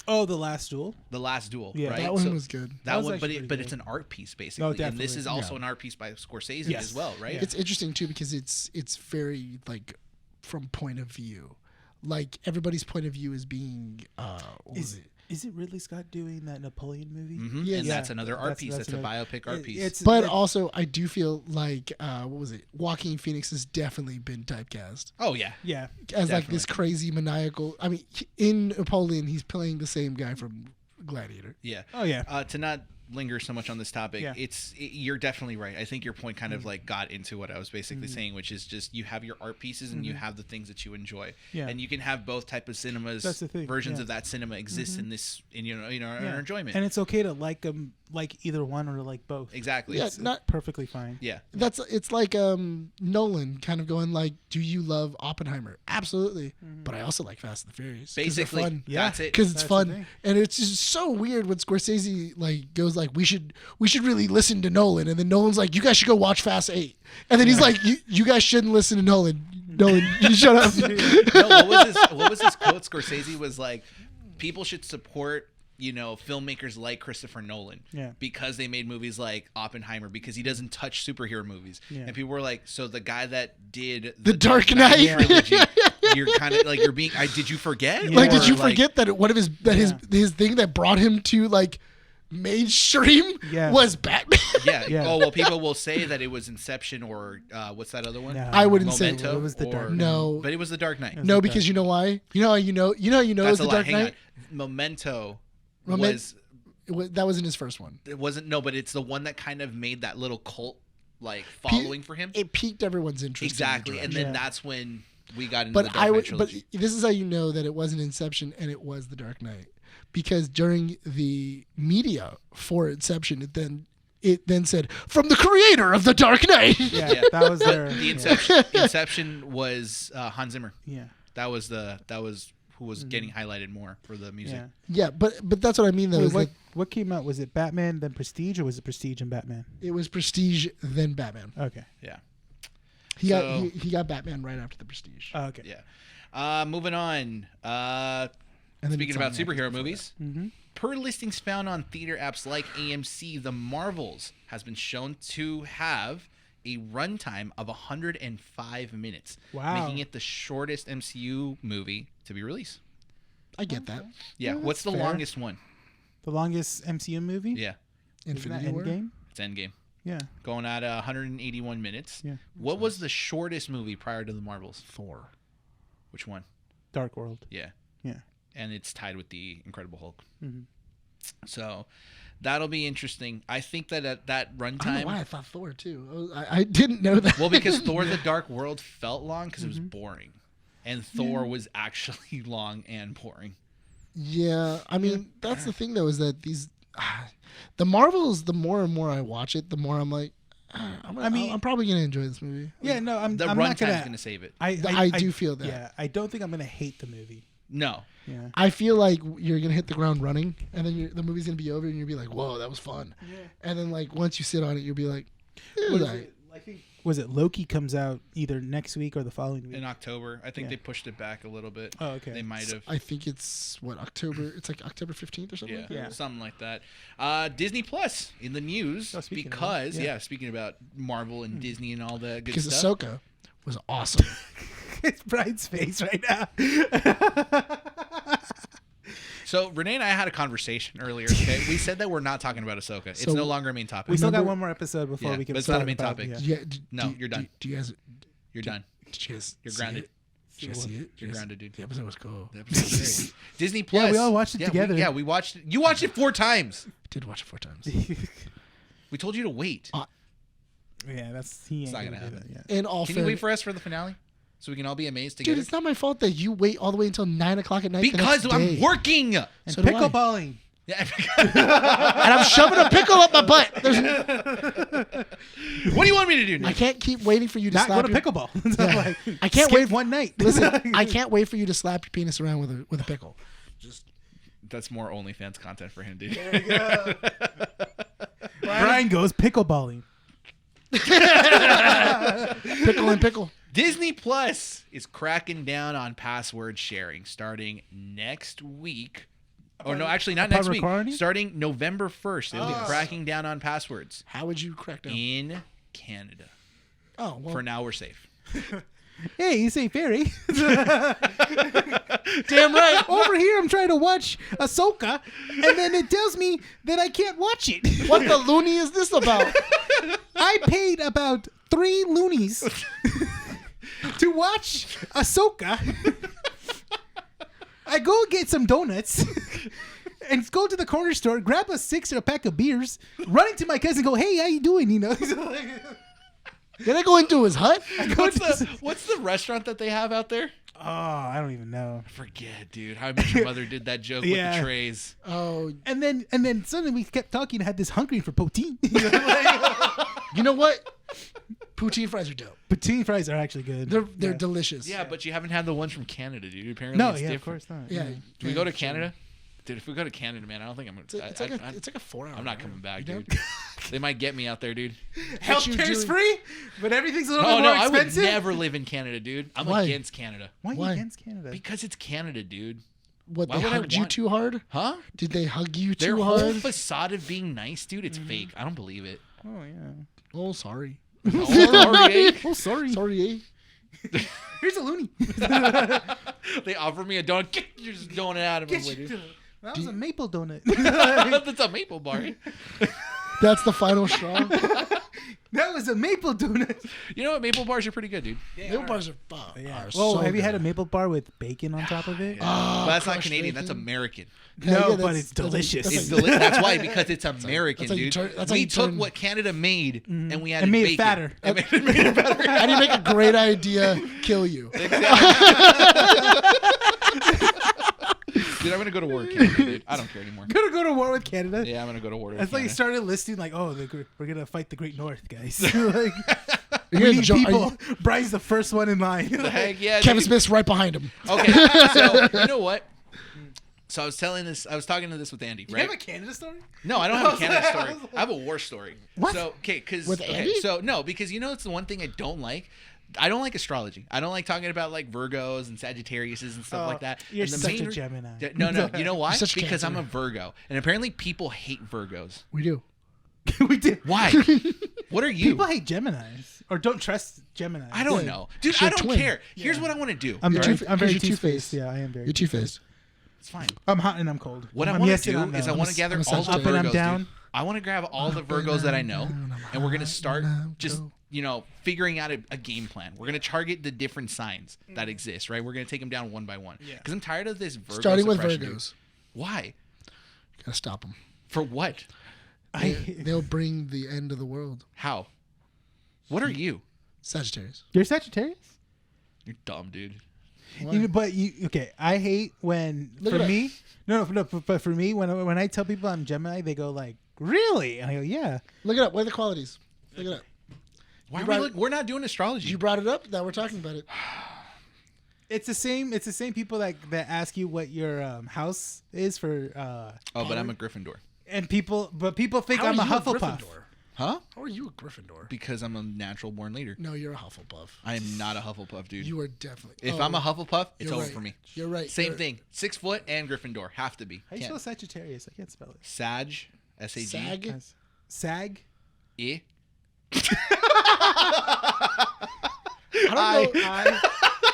Oh, The Last Duel. The Last Duel, Yeah, right? That one was good. That was one, actually but pretty it's good. an art piece basically, Oh, and definitely. this is also an art piece by Scorsese Yes. as well, right? Yeah. It's interesting too, because it's very like from point of view, like everybody's point of view is being Is it Ridley Scott doing that Napoleon movie? Yeah, and yeah. that's another art piece. That's a another- biopic art piece. It's But also, I do feel like Joaquin Phoenix has definitely been typecast Oh yeah, yeah. as like this crazy maniacal. I mean, in Napoleon, he's playing the same guy from Gladiator. yeah. Oh yeah. To not linger so much on this topic, Yeah. you're definitely right. I think your point kind of like got into what I was basically saying, which is just you have your art pieces and you have the things that you enjoy, Yeah. and you can have both type of cinemas. That's the thing, versions yeah. of that cinema exist in this, in our Yeah. enjoyment. And it's okay to like them, like either one or like both. Exactly. Yeah, It's not perfectly fine. Yeah. it's like Nolan kind of going like, do you love Oppenheimer? Absolutely, but I also like Fast and the Furious. 'Cause they're Basically, fun. Yeah. that's it. Because it's That's the fun, thing. and it's just so weird when Scorsese like goes like, we should really listen to Nolan, and then Nolan's like, you guys should go watch Fast 8, and then he's like, you guys shouldn't listen to Nolan, you shut up. No, what was his quote? Scorsese was like, people should support filmmakers like Christopher Nolan, Yeah. because they made movies like Oppenheimer, because he doesn't touch superhero movies. Yeah. And people were like, so the guy that did The Dark Knight. trilogy, you're kind of like, you're being, did you forget? Like, did Or, you like, forget that one of his thing that brought him to like mainstream Yeah. was Batman? Yeah. Yeah. Oh well, people will say that it was Inception or what's that other one? No. I wouldn't say Memento. it was The Dark Knight. No, But it was The Dark Knight. no, because you know why? You know That's it's a the lie. Dark Hang on. Knight. Memento Moment- was. That wasn't his first one. It wasn't. No, but it's the one that kind of made that little cult like following for him. It piqued everyone's interest. Exactly, in and the then Yeah. that's when we got into but the Dark Knight trilogy. But this is how you know that it wasn't Inception and it was the Dark Knight, because during the media for Inception, it then said, from the creator of the Dark Knight. Yeah, Yeah. that was their. The Inception was Hans Zimmer. Yeah. That was who was getting highlighted more for the music. Yeah. Yeah, but that's what I mean though. Wait, Is what came out? Was it Batman then Prestige, or was it Prestige and Batman? it was Prestige then Batman. Okay. Yeah. He So- got Batman right after the Prestige. Okay. Yeah. Moving on. And then Speaking about Insomniac superhero before movies, Mm-hmm. per listings found on theater apps like AMC, The Marvels has been shown to have a runtime of 105 minutes, Wow. making it the shortest MCU movie to be released. I get that. Yeah, what's the fair. longest one? The longest MCU movie? Yeah, Isn't that Infinity War. Endgame? it's Endgame. Yeah. Going at 181 minutes. Yeah. What was the shortest movie prior to the Marvels? Thor. Which one? Dark World. Yeah. Yeah. And it's tied with the Incredible Hulk. Mm-hmm. So that'll be interesting. I think that at that I don't know runtime. why I thought Thor too. I didn't know that. Well, because Thor: The Dark World felt long because it was Mm-hmm. boring, and Thor was actually long and boring. Yeah, I mean that's the thing though, is that the Marvels. The more and more I watch it, the more I'm like, I'm probably gonna enjoy this movie. Yeah, no, I'm The not runtime's gonna save it. I do feel that. Yeah, I don't think I'm gonna hate the movie. No, Yeah. I feel like you're gonna hit the ground running, and then the movie's gonna be over, and you'll be like, "Whoa, that was fun." Yeah. And then like once you sit on it, you'll be like, "It was alright." I think was it Loki comes out either next week or the following week? in October, I think Yeah. they pushed it back a little bit. Oh, okay. They might have. I think it's October. It's like October 15th or something. Yeah, like that. Yeah. something like that. Disney Plus in the news Oh, speaking of because it, yeah. speaking about Marvel and Disney and all the good Because stuff. Ahsoka was awesome. It's Brian's face right now. So Rene and I had a conversation earlier. Okay, we said that we're not talking about Ahsoka. It's So- no longer a main topic. We still got Remember- one more episode before Yeah, we can. but it's not a start main about- topic. yeah. Yeah. No, you're done. Do you guys? You're done. Did you guys? You're see grounded. it? Did you guys see it? You're grounded, dude. The episode was cool. The episode was great. Disney Plus. Yeah, we all watched it together. We watched it. You watched it 4 times. Did watch it 4 times. We told you to wait. Yeah, that's he. Ain't not gonna gonna do happen. that, yeah. In all Can you wait fairness, for us for the finale so we can all be amazed dude, together? it's not my fault that you wait all the way until 9 o'clock at night. Because the next I'm day. working. And So do I. pickleballing. Yeah. and I'm shoving a pickle up my butt. What do you want me to do, I Nick? can't keep waiting for you to Not go slap to your, pickleball. Yeah. Like, I can't skip wait- one night. Listen, I can't wait for you to slap your penis around with a pickle. That's more OnlyFans content for him, dude. Brian goes pickleballing. Pickle and pickle. Disney Plus is cracking down on password sharing starting next week. Or no, actually not next week. recording? Starting November 1st. They'll be cracking down on passwords How would you crack down? in Canada. Oh, well, For now, we're safe. Hey, you say fairy. damn right. Over here, I'm trying to watch Ahsoka, and then it tells me that I can't watch it. What the loony is this about? I paid about 3 loonies to watch Ahsoka. I go get some donuts and go to the corner store, grab a 6 or a pack of beers, run into my cousin, go, "Hey, how you doing?" You know. Did I go into his hut? What's the restaurant that they have out there? Oh, I don't even know. Forget, dude. How much your mother did that joke with Yeah. the trays. Oh, And then suddenly we kept talking and had this hungry for poutine. you know what? Poutine fries are dope. Poutine fries are actually good. They're delicious. Yeah, but you haven't had the ones from Canada, dude. Apparently No, it's yeah, of different. course not. Yeah. Do we go to Canada? Dude, if we go to Canada, man, I don't think I'm gonna. It's like a 4-hour. I'm not coming back, You dude. They might get me out there, dude. Healthcare's free, but everything's a little No, bit no, more I would expensive. never live in Canada, dude. I'm Why? against Canada. Why are you Why? against Canada? Because it's Canada, dude. What, Why they would I hugged you want- too hard? Huh? Did they hug you Their too whole hard? facade of being nice, dude, it's fake. I don't believe it. Oh yeah. Oh, sorry. Oh, sorry, eh? Oh sorry. Sorry, eh? Here's a loony. They offer me a donut. Get your donut out of my way, dude. That was a maple donut. That's a maple bar. That's the final straw. That was a maple donut. You know what? Maple bars are pretty good, dude. Maple bars are Yeah. are Whoa, so have you had a good. maple bar with bacon on top of it? But that's not crushed Canadian. That's bacon. American. No, Yeah, but that's- it's delicious. that's It's that's why, because it's American, that's how you dude. turn- that's how We you took turn- what Canada made and we added And made it bacon. fatter. And made it better. How do you make a great idea kill you? Dude, I'm gonna go to war with Canada, dude. I don't care anymore. Gonna go to war with Canada. Yeah, I'm gonna go to war with That's like you Canada. started listing like, oh, we're gonna fight the Great North, guys. Like, we You're need jo- are people. you- Brian's the first one in line. The heck, yeah. Kevin dude. Smith's right behind him. Okay, so you know what? So I was talking to this with Andy, You right? have a Canada story? No, I don't have a Canada story. I have a war story. What? So, because With Andy? so no, because you know it's the one thing I don't like. I don't like astrology. I don't like talking about like Virgos and Sagittariuses and stuff like that. You're And the such main a re- Gemini. No. You know why? You're such a Because I'm a Cancer. Virgo, and apparently people hate Virgos. We do. We do. Why? What are you? People hate Geminis or don't trust Geminis. I don't know, dude. I don't care. Here's what I want to do. I'm very you're two-faced. Yeah, I am very. You're two-faced. It's fine. I'm hot and I'm cold. What I I'm want yes to do and I'm no. is I want to gather I'm all the up and I'm Virgos, down. dude. I want to grab all the Virgos that I know, and we're gonna start just figuring out a game plan. We're gonna target the different signs that exist, right? We're gonna take them down one by one. Because I'm tired of this Virgo Starting with suppression, Virgos. dude. Why? Gotta stop them. For what? They'll bring the end of the world. How? What are you? Sagittarius. You're Sagittarius? You're dumb, dude. Okay. I hate when Look it up. me. No, but for me, when I tell people I'm Gemini, they go like, "Really?" And I go, "Yeah." Look it up. What are the qualities? Look it up. Why are we we're not doing astrology. You brought it up. Now we're talking about it. It's the same. It's the same people that ask you what your house is for. but I'm a Gryffindor. And people think How I'm are a you Hufflepuff. Gryffindor? Huh? How are you a Gryffindor? Because I'm a natural born leader. No, you're a Hufflepuff. I am not a Hufflepuff, dude. You are definitely. If I'm a Hufflepuff, it's you're over right. for me. You're right. Same You're- thing. 6 foot and Gryffindor. Have to be. How do you spell Sagittarius? I can't spell it. Sag. S-A-G. Sag. Sag. E. I don't know.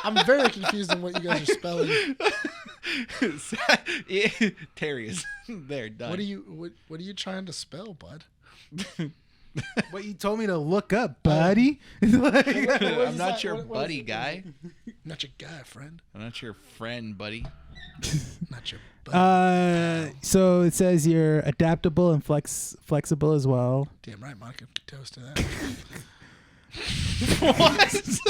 I'm very confused on what you guys are spelling. Terriers. They're done. What are you trying to spell, bud? What you told me to look up, buddy. I'm not your buddy, guy. Not your guy, friend. I'm not your friend, buddy. Not your buddy. So it says you're adaptable and flexible as well. Damn right, Monica. Toast to that. What?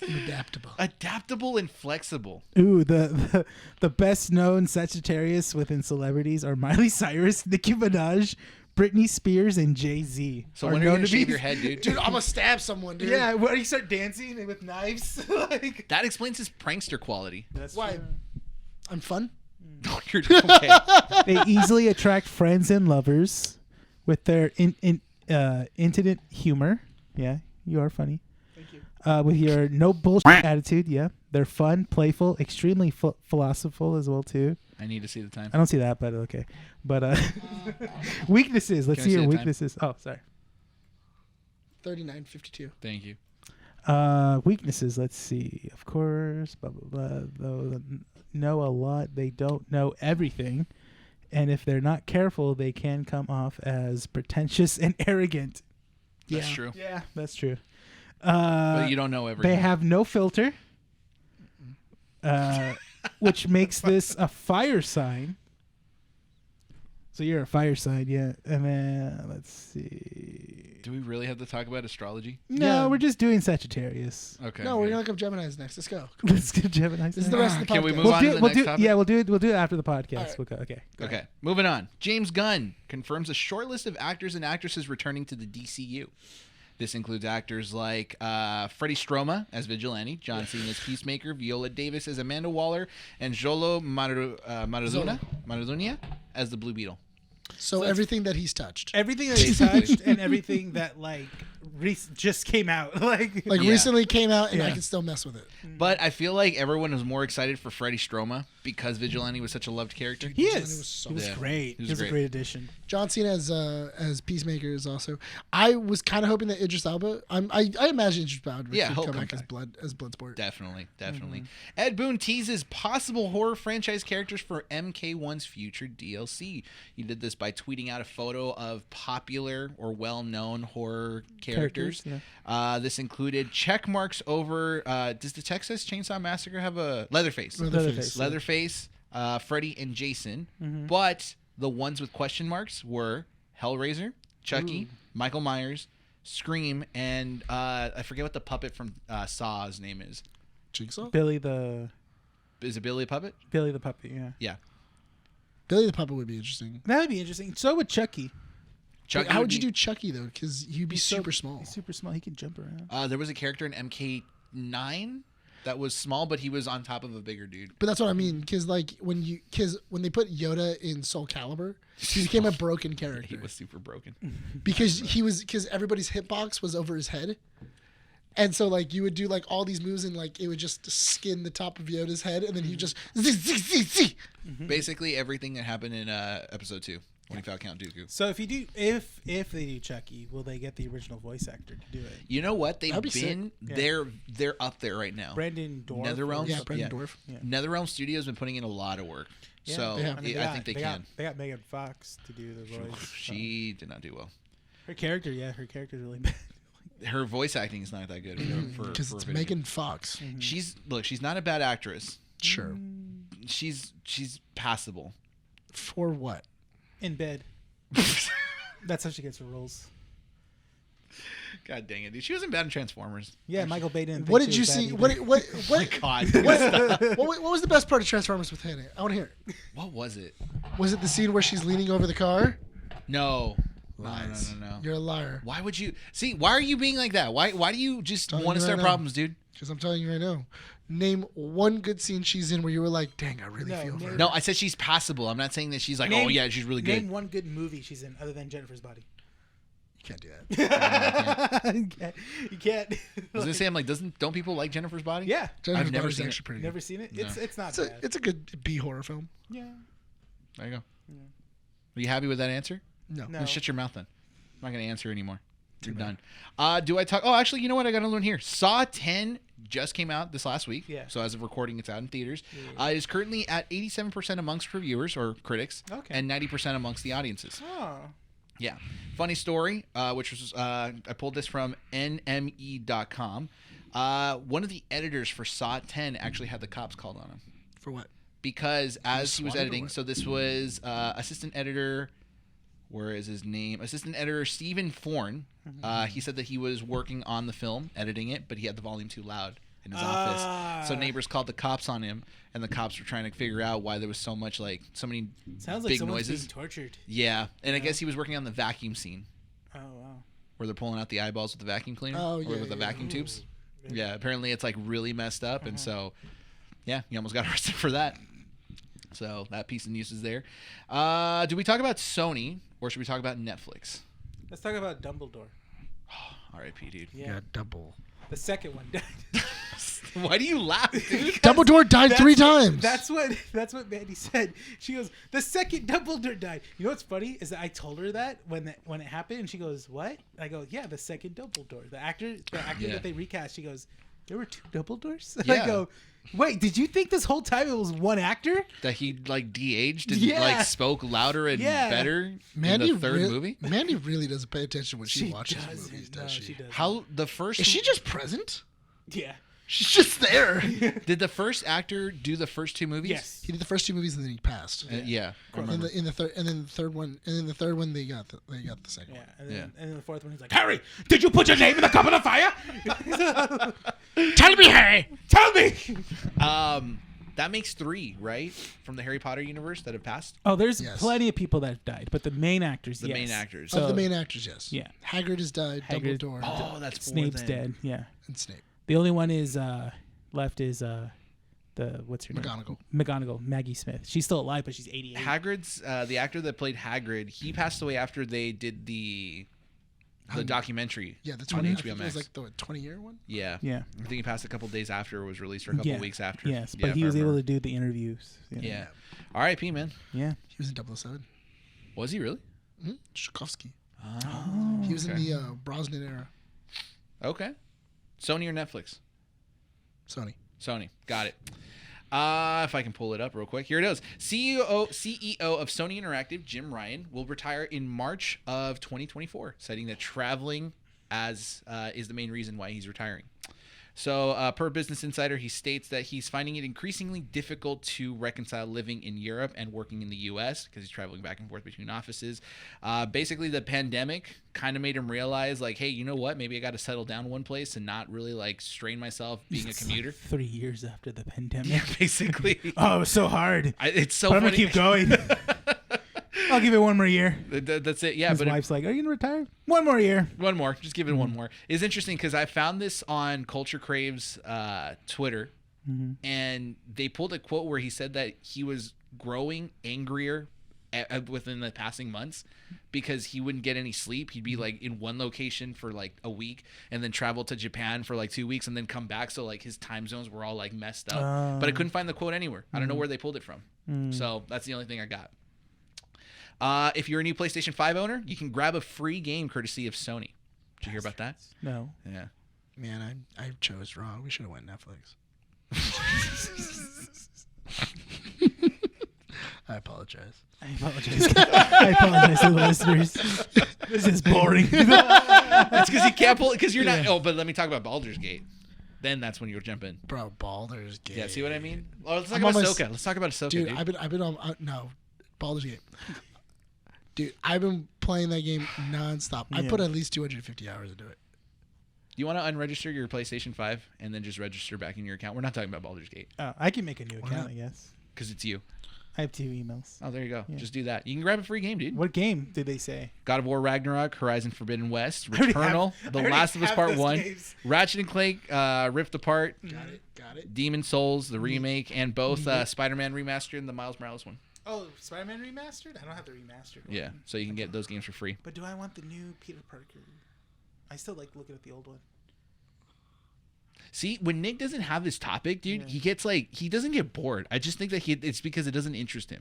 I'm adaptable. Adaptable and flexible. Ooh, the best known Sagittarius within celebrities are Miley Cyrus, Nicki Minaj, Britney Spears, and Jay-Z. So when are you gonna shave your head, dude? Dude, I'm gonna stab someone, dude. Yeah, when you start dancing with knives, like That explains his prankster quality. that's Why? true. I'm fun. No, you're okay. They easily attract friends and lovers with their intimate humor. Yeah, you are funny. Thank you. With your no bullshit attitude, yeah. They're fun, playful, extremely philosophical as well too. I need to see the time. I don't see that, but okay. But weaknesses. Let's Can I see your see the time? weaknesses. Oh, sorry. 39:52. Thank you. Weaknesses. Let's see. Of course, blah blah blah. Though know a lot, they don't know everything, and if they're not careful, they can come off as pretentious and arrogant. That's true. Yeah, that's true. But you don't know everything. They have no filter, which makes this a fire sign. So you're a fire sign, yeah. And then let's see. Do we really have to talk about astrology? No, Yeah. we're just doing Sagittarius. Okay. No, we're gonna look up Gemini's next. Let's go. Let's get Gemini. This is the rest of the podcast. Can we move on to the next topic? Yeah, we'll do it after the podcast. All right. We'll go, okay. Okay, moving on. James Gunn confirms a short list of actors and actresses returning to the DCU. This includes actors like Freddie Stroma as Vigilante, John Cena as Peacemaker, Viola Davis as Amanda Waller, and Jolo Maradunia as the Blue Beetle. So everything that he's touched. Everything that he's touched and everything that just came out, Like Yeah. recently came out and I Yeah. can still mess with it. But I feel like everyone was more excited for Freddie Stroma because Vigilante was such a loved character. he Vigilante is. was so He was Yeah. great. He was He was a great. great addition. John Cena as Peacemaker is also. I was kind of hoping that Idris Elba. I imagine Idris Elba Yeah, would he'll come come back as back. Bloodsport. Definitely. Ed Boon teases possible horror franchise characters for MK1's future DLC. He did this by tweeting out a photo of popular or well-known horror characters. This included check marks over. Does the Texas Chainsaw Massacre have a Leatherface? Leatherface. Leatherface, Freddy, and Jason. Mm-hmm. But the ones with question marks were Hellraiser, Chucky, Michael Myers, Scream, and I forget what the puppet from Saw's name is. Jigsaw. Billy the Is it Billy the Puppet? puppy, yeah. Yeah. Billy the Puppet would be interesting. That would be interesting. So would Chucky. Chucky Wait, how would be- you do Chucky though? Because he'd be He's so- super small. He's super small. He can jump around. There was a character in MK9 that was small, but he was on top of a bigger dude. But that's what I mean. Because when they put Yoda in Soul Calibur, he became a broken character. He was super broken. because everybody's hitbox was over his head. And so you would do all these moves and it would just skin the top of Yoda's head and then he would just Basically everything that happened in episode 2. when you found Count Dooku. So if they do Chucky, will they get the original voice actor to do it? You know what? They've That'd be been they're up there right now. Brandon Dorff. NetherRealm. Yeah, Brandon Dorff. Yeah. NetherRealm Studios been putting in a lot of work. Yeah, So they have. I think they can. They got Megan Fox to do the voice. She did not do well. Her character's really bad. Her voice acting is not that good Because for it's a video Megan Fox. game. She's not a bad actress. Sure. She's passable. For what? In bed. That's how she gets her roles. God dang it, dude! She wasn't bad in Transformers. Yeah, Michael Bay didn't. What think did she you was see? bad either. What? God, What was the best part of Transformers with Hannah? I want to hear it. what was it? Was it the scene where she's leaning over the car? No. Lies. No. You're a liar. Why would you see? Why are you being like that? Why do you just Telling want to you start right now. problems, dude? Because I'm telling you right now. Name one good scene she's in where you were like, dang, I really feel for her. No, I said she's passable. I'm not saying that she's like, Name- oh yeah, she's really good. Name one good movie she's in other than Jennifer's Body. You can't do that. You can't. I was gonna say, I'm like, don't people like Jennifer's Body? Yeah. Jennifer's I've never Body's seen actually it. pretty good. Never seen it? No. It's not It's bad. a good B horror film. Yeah. There you go. Are you happy with that answer? No. No. Then shut your mouth then. I'm not gonna answer anymore. You're done. Do I talk? Oh, actually, you know what? I got another one here. Saw 10 just came out this last week. Yeah. So as of recording, it's out in theaters. Yeah. It is currently at 87% amongst reviewers or critics, Okay. and 90% amongst the audiences. Oh. Yeah. Funny story, which was I pulled this from NME.com. One of the editors for Saw 10 actually had the cops called on him For what? because as he was swatted or editing, what? so this was assistant editor. Where is his name? Assistant editor Stephen Forn. He said that he was working on the film, editing it, but he had the volume too loud in his office. So neighbors called the cops on him, and the cops were trying to figure out why there was so many Sounds like big someone's noises. being tortured. Yeah, and I guess he was working on the vacuum scene Oh wow. where they're pulling out the eyeballs with the vacuum cleaner Oh, or yeah, with the yeah, vacuum yeah. tubes. Ooh. Yeah, apparently it's like really messed up, and so yeah, he almost got arrested for that. So that piece of news is there. Do we talk about Sony or should we talk about Netflix? Let's talk about Dumbledore. R.I.P. dude. Yeah. double. The second one died. Why do you laugh, dude? Dumbledore died 3 times. That's what Mandy said. She goes, the second Dumbledore died. You know what's funny is that I told her that when it happened, and she goes, "What?" I go, "Yeah, the second Dumbledore, the actor Yeah. that they recast." She goes, "There were 2 Dumbledores." Yeah. I go, "Wait, did you think this whole time it was one actor?" That he like de-aged and Yeah. like spoke louder and Yeah. better Mandy in the third movie? Mandy really doesn't pay attention when she watches doesn't. movies, No, does she? she doesn't. How the first Is she just present? Yeah. She's just there. did the first actor do the first 2 movies? Yes. He did the first 2 movies and then he passed. Yeah. I In remember. the third, and then the third one, they got the second Yeah. one. And then, Yeah. and then the fourth one, he's like, "Harry, did you put your name in the cup of the fire?" Tell me, Harry. Tell me. That makes 3, right? From the Harry Potter universe that have passed. Oh, there's Yes. plenty of people that have died, but the main actors, The yes. main actors. So- Of the main actors, yes. Yeah. Hagrid has died. Hagrid- Dumbledore Oh, that's 4 Snape's then. dead. Yeah. and Snape. The only one is left is the what's her name? McGonagall. McGonagall, Maggie Smith. She's still alive, but she's 88. Hagrid's the actor that played Hagrid. He passed away after they did the documentary. Yeah, the on 20. I HBO think it was Max. like the 20-year one. Yeah. Yeah. I think he passed a couple days after it was released, or a couple Yeah. weeks after. Yes, Yeah, but he if I was able remember. to do the interviews. Yeah. R.I.P. man. Yeah. He was in 007. Was he really? Tchaikovsky. Oh. He was okay. in the Brosnan era. Okay. Sony or Netflix? Sony. Sony. Got it. If I can pull it up real quick. Here it is. CEO of Sony Interactive, Jim Ryan, will retire in March of 2024, citing that traveling is the main reason why he's retiring. So, per Business Insider, he states that he's finding it increasingly difficult to reconcile living in Europe and working in the U.S. because he's traveling back and forth between offices. Basically, the pandemic kind of made him realize, like, hey, you know what? Maybe I got to settle down one place and not really, like, strain myself being a commuter. 3 years after the pandemic. Yeah, basically. Oh, it was so hard. It's so But I'm funny. gonna keep going. I'll give it one more year. That's it. Yeah, His but wife's like, "Are you gonna retire? One more year." one more. Just give it one more. It's interesting because I found this on Culture Crave's Twitter, and they pulled a quote where he said that he was growing angrier within the passing months because he wouldn't get any sleep. He'd be like in one location for like a week and then travel to Japan for like 2 weeks and then come back. So like his time zones were all like messed up. But I couldn't find the quote anywhere. I don't know where they pulled it from. So that's the only thing I got. If you're a new PlayStation 5 owner, you can grab a free game courtesy of Sony. Did you hear about that? No. Yeah. Man, I chose wrong. We should have went Netflix. I apologize. I apologize to the listeners. This is boring. It's because you can't pull it because you're not. Oh, but let me talk about Baldur's Gate. Then that's when you'll jump in. Bro, Baldur's Gate. Yeah, see what I mean? Oh, let's talk about Ahsoka. Let's talk about Ahsoka, dude. I've been on no Baldur's Gate. Dude, I've been playing that game nonstop. I put at least 250 hours into it. Do you want to unregister your PlayStation 5 and then just register back in your account? We're not talking about Baldur's Gate. Oh, I can make a new account, I guess. Because it's you. I have 2 emails. Oh, there you go. Yeah. Just do that. You can grab a free game, dude. What game did they say? God of War Ragnarok, Horizon Forbidden West, Returnal, The Last of Us Part 1, Ratchet and Clank, Rift Apart, Got it. Demon Souls, the remake, and both Spider-Man Remastered and the Miles Morales one. Oh, Spider-Man Remastered? I don't have the remastered one. Yeah, so you can get those games for free. But do I want the new Peter Parker? I still like looking at the old one. See, when Nick doesn't have this topic, dude, he gets he doesn't get bored. I just think that it's because it doesn't interest him.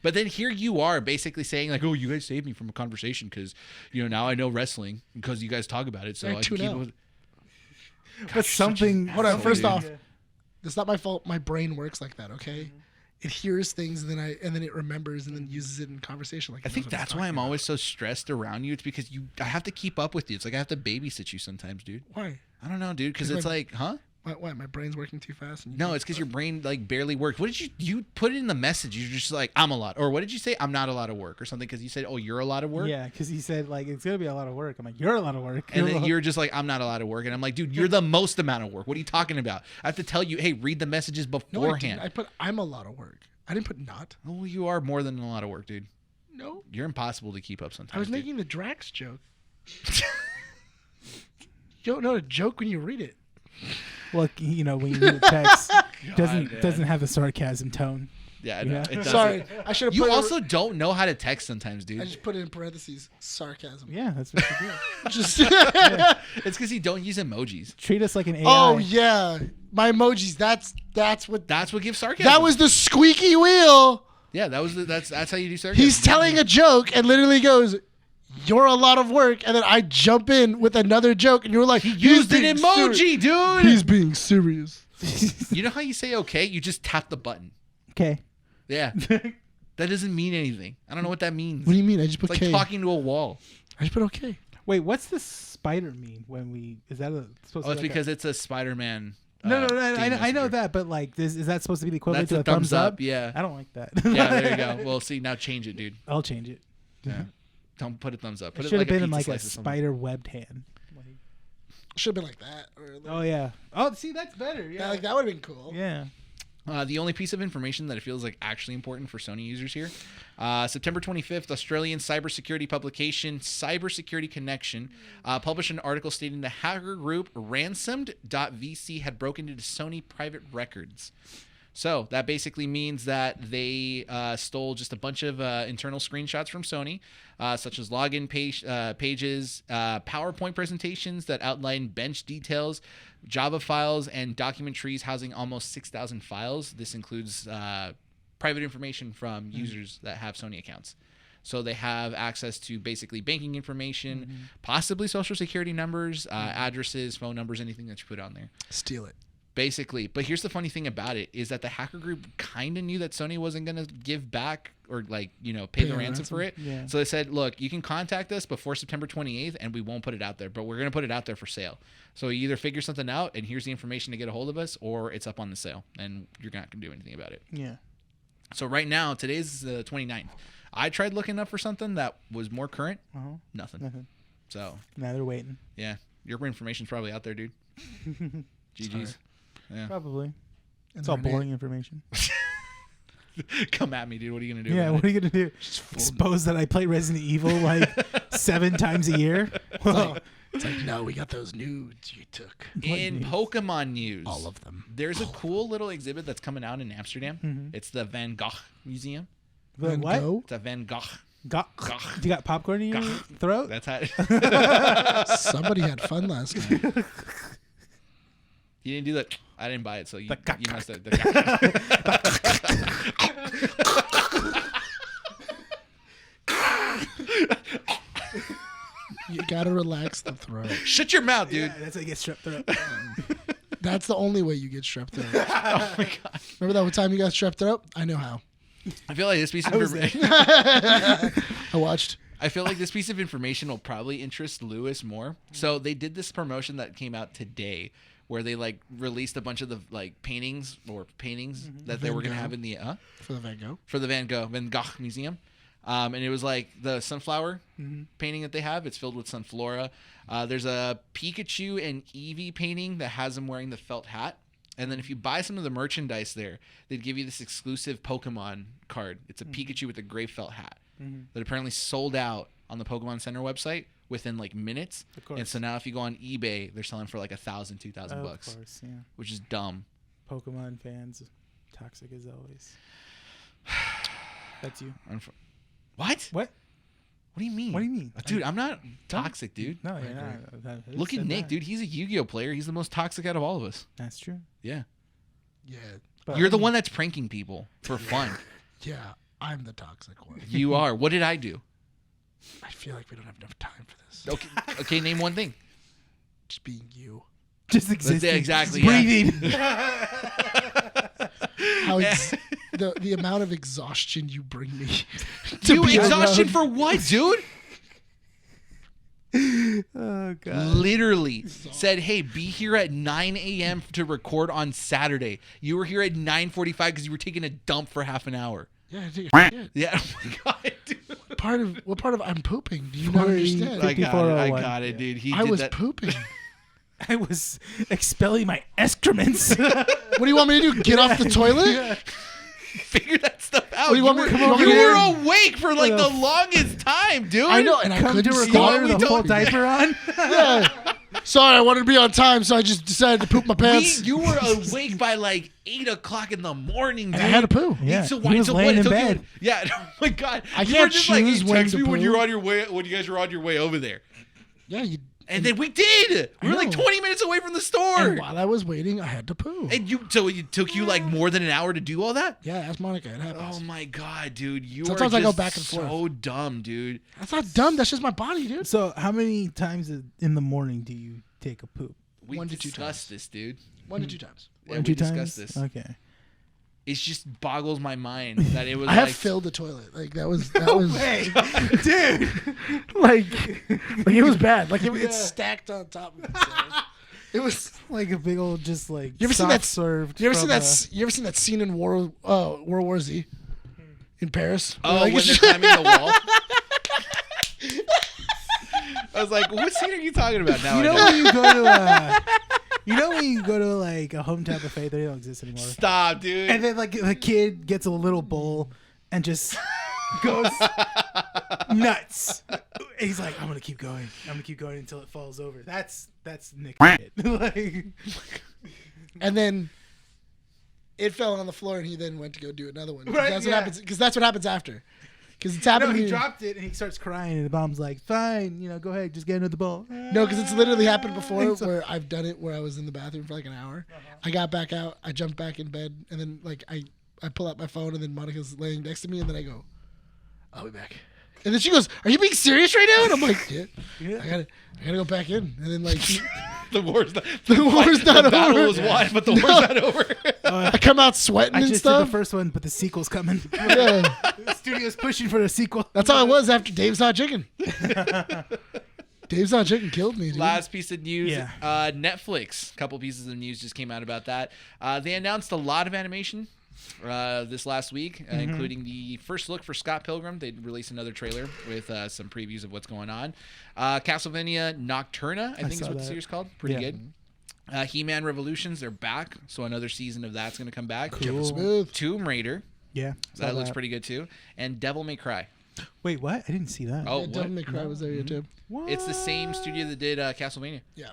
But then here you are basically saying like, oh, you guys saved me from a conversation because, now I know wrestling because you guys talk about it. So I can keep it with... But something... Hold on, first off, it's not my fault. My brain works like that, okay? Mm-hmm. It hears things and then it remembers and then uses it in conversation. Like I think that's why I'm always so stressed around you. It's because I have to keep up with you. It's like I have to babysit you sometimes, dude. Why? I don't know, dude. Because it's like, huh? What? My brain's working too fast? No, it's because your brain barely works. What did you put it in the message? You're just like, I'm a lot. Or what did you say? I'm not a lot of work or something because you said, oh, you're a lot of work? Yeah, because he said, it's going to be a lot of work. I'm like, you're a lot of work. And then you're just like, I'm not a lot of work. And I'm like, dude, you're the most amount of work. What are you talking about? I have to tell you, hey, read the messages beforehand. No, I put I'm a lot of work. I didn't put not. Oh, you are more than a lot of work, dude. No. You're impossible to keep up sometimes. I was making the Drax joke. You don't know a joke when you read it. Well, when you read the text, doesn't have the sarcasm tone. Yeah, no, it doesn't. Sorry, I should have. You also don't know how to text sometimes, dude. I just put it in parentheses, sarcasm. Yeah, that's what you do. Just It's because you don't use emojis. Treat us like an AI. Oh yeah, my emojis. That's what gives sarcasm. That was the squeaky wheel. Yeah, that's how you do sarcasm. He's telling a joke and literally goes, "You're a lot of work," and then I jump in with another joke, and you're like, "He used an emoji, dude. He's being serious." You know how you say okay? You just tap the button. Okay. Yeah. That doesn't mean anything. I don't know what that means. What do you mean? I just put it's K. like talking to a wall. I just put okay. Wait, what's the spider mean when we? Is that supposed to? Oh, it's because it's a Spider-Man. No, I know that, but is that supposed to be the equivalent That's to a thumbs up? Yeah. I don't like that. Yeah, there you go. Well, see, now change it, dude. I'll change it. Yeah. Don't put a thumbs up. Put It should have been in pizza like a slice or spider webbed hand. Should have been like that. Oh yeah. Oh, see, that's better. Yeah. That would have been cool. Yeah. The only piece of information that it feels like actually important for Sony users here, September 25th, Australian cybersecurity publication Cybersecurity Connection published an article stating the hacker group ransomed.vc had broken into Sony private records. So that basically means that they stole just a bunch of internal screenshots from Sony, such as login pages, PowerPoint presentations that outline bench details, Java files, and document trees housing almost 6,000 files. This includes private information from users that have Sony accounts. So they have access to basically banking information, possibly social security numbers, addresses, phone numbers, anything that you put on there. Steal it. Basically. But here's the funny thing about it is that the hacker group kind of knew that Sony wasn't going to give back or pay the ransom for it. Yeah. So they said, look, you can contact us before September 28th and we won't put it out there, but we're going to put it out there for sale. So you either figure something out and here's the information to get a hold of us, or it's up on the sale and you're not going to do anything about it. Yeah. So right now, today's the 29th. I tried looking up for something that was more current. Nothing. So now they're waiting. Yeah. Your information's probably out there, dude. GG's. Yeah. Probably. It's all boring information. Come at me, dude. What are you going to do? Yeah, what are you going to do? Suppose that I play Resident Evil 7 times a year? It's like, no, we got those nudes you took. In Pokemon news, all of them. There's a cool little exhibit that's coming out in Amsterdam. It's the Van Gogh Museum. The what? It's a Van Gogh. Do you got popcorn in your throat? That's how. Somebody had fun last night. You didn't do that. I didn't buy it, so you must have. gotta relax the throat. Shut your mouth, dude. Yeah, that's how you get strep throat. That's the only way you get strep throat. Oh my god. Remember that one time you got strep throat? I know how. I feel like this piece of information. I watched. I feel like this piece of information will probably interest Lewis more. So they did this promotion that came out today, where they like released a bunch of the like paintings that they were gonna have in the For the Van Gogh Museum. And it was like the sunflower painting that they have. It's filled with sunflora. There's a Pikachu and Eevee painting that has them wearing the felt hat. And then if you buy some of the merchandise there, they'd give you this exclusive Pokemon card. It's a Pikachu with a gray felt hat that apparently sold out on the Pokemon Center website within like minutes. Of course. And so now if you go on eBay, they're selling for like $1,000, $2,000 bucks. Of course, yeah. Which is dumb. Pokemon fans, toxic as always. That's you. What? What? What do you mean? What do you mean? Dude, I'm not toxic, dude. No, you're not. Look at Nick, dude. He's a Yu-Gi-Oh player. He's the most toxic out of all of us. That's true. Yeah. Yeah. But You're the one that's pranking people for fun. Yeah. I'm the toxic one. You are. What did I do? I feel like we don't have enough time for this. Okay, name one thing. Just being you. Just existing. Yeah, exactly. Just breathing. How the amount of exhaustion you bring me. Dude, be exhaustion around. for what, dude? Oh god. Literally said, hey, be here at 9 a.m. to record on Saturday. You were here at 9:45 because you were taking a dump for half an hour. Yeah, I take a shit. Yeah, oh my god, dude. What part of I'm pooping? Do you not understand? I got it, dude. I was pooping. I was expelling my excrements. What do you want me to do? Get off the toilet? Figure that stuff out. What do you want me to come over You here? were awake for like the longest time, dude. I know, and I Come couldn't to stop. record the full diaper on. Yeah. Sorry, I wanted to be on time, so I just decided to poop my pants. You were awake by like 8 o'clock in the morning, dude. And I had to poo. Yeah, So he why? was So laying what? in So bed. yeah. Oh my god. I You can't were just like, hey, choose when text to me when poo. you're on your way. When you guys were on your way over there. Yeah, you. And then we did. We were like know. 20 minutes away from the store. And while I was waiting, I had to poo. So it took you like more than an hour to do all that? Yeah, ask Monica. It happens. Oh my god, dude. You Sometimes are I go just back and so forth. dumb, dude. That's not dumb. That's just my body, dude. So, how many times in the morning do you take a poop? We 1 to 2 discussed times. this, dude. 1 to 2 times. Yeah, One, we two times? discussed this. Okay. It just boggles my mind that it was I have like filled the toilet. Like that was Hey, dude. like it was bad. Like it's stacked on top of itself. It was. Like a big old, just like You ever seen soft that? served. You ever seen from that? You ever seen that scene in World War Z in Paris? oh, Like, when they're climbing the wall. I was like, what scene are you talking about now? You know when you go to when you go to like a hometown buffet, they don't exist anymore. Stop, dude. And then like the kid gets a little bowl and just goes nuts. And he's like, I'm gonna keep going. I'm gonna keep going until it falls over. That's Nick. Like, and then it fell on the floor, and he then went to go do another one. Right, That's yeah. what happens. Because that's what happens after. Because it's no, happening. he dropped it and he starts crying, and the mom's like, "Fine, go ahead, just get into the bowl." No, because it's literally happened before So- where I've done it where I was in the bathroom for like an hour. I got back out, I jumped back in bed, and then like I pull out my phone, and then Monica's laying next to me, and then I go, I'll be back. And then she goes, are you being serious right now? And I'm like, yeah. I gotta go back in. And then like the war's not, the war's not the battle over. was won, but the war's not over. I come out sweating I and just did stuff. the first one, but the sequel's coming. Yeah. The studio's pushing for the sequel. That's how I was after Dave's Hot Chicken. Dave's Hot Chicken killed me, dude. Last piece of news, Yeah. Netflix. A couple pieces of news just came out about that. They announced a lot of animation this last week, including the first look for Scott Pilgrim. They released another trailer with some previews of what's going on. Castlevania Nocturna, I think is saw what the that. series is called. Pretty Yeah. good. He-Man Revolutions, they're back. So another season of that's going to come back. Kevin Smith. Tomb Raider, Yeah. that looks pretty good too. And Devil May Cry. Wait, what? I didn't see that. Oh, Yeah, Devil May Cry was there too. What? It's the same studio that did Castlevania. Yeah.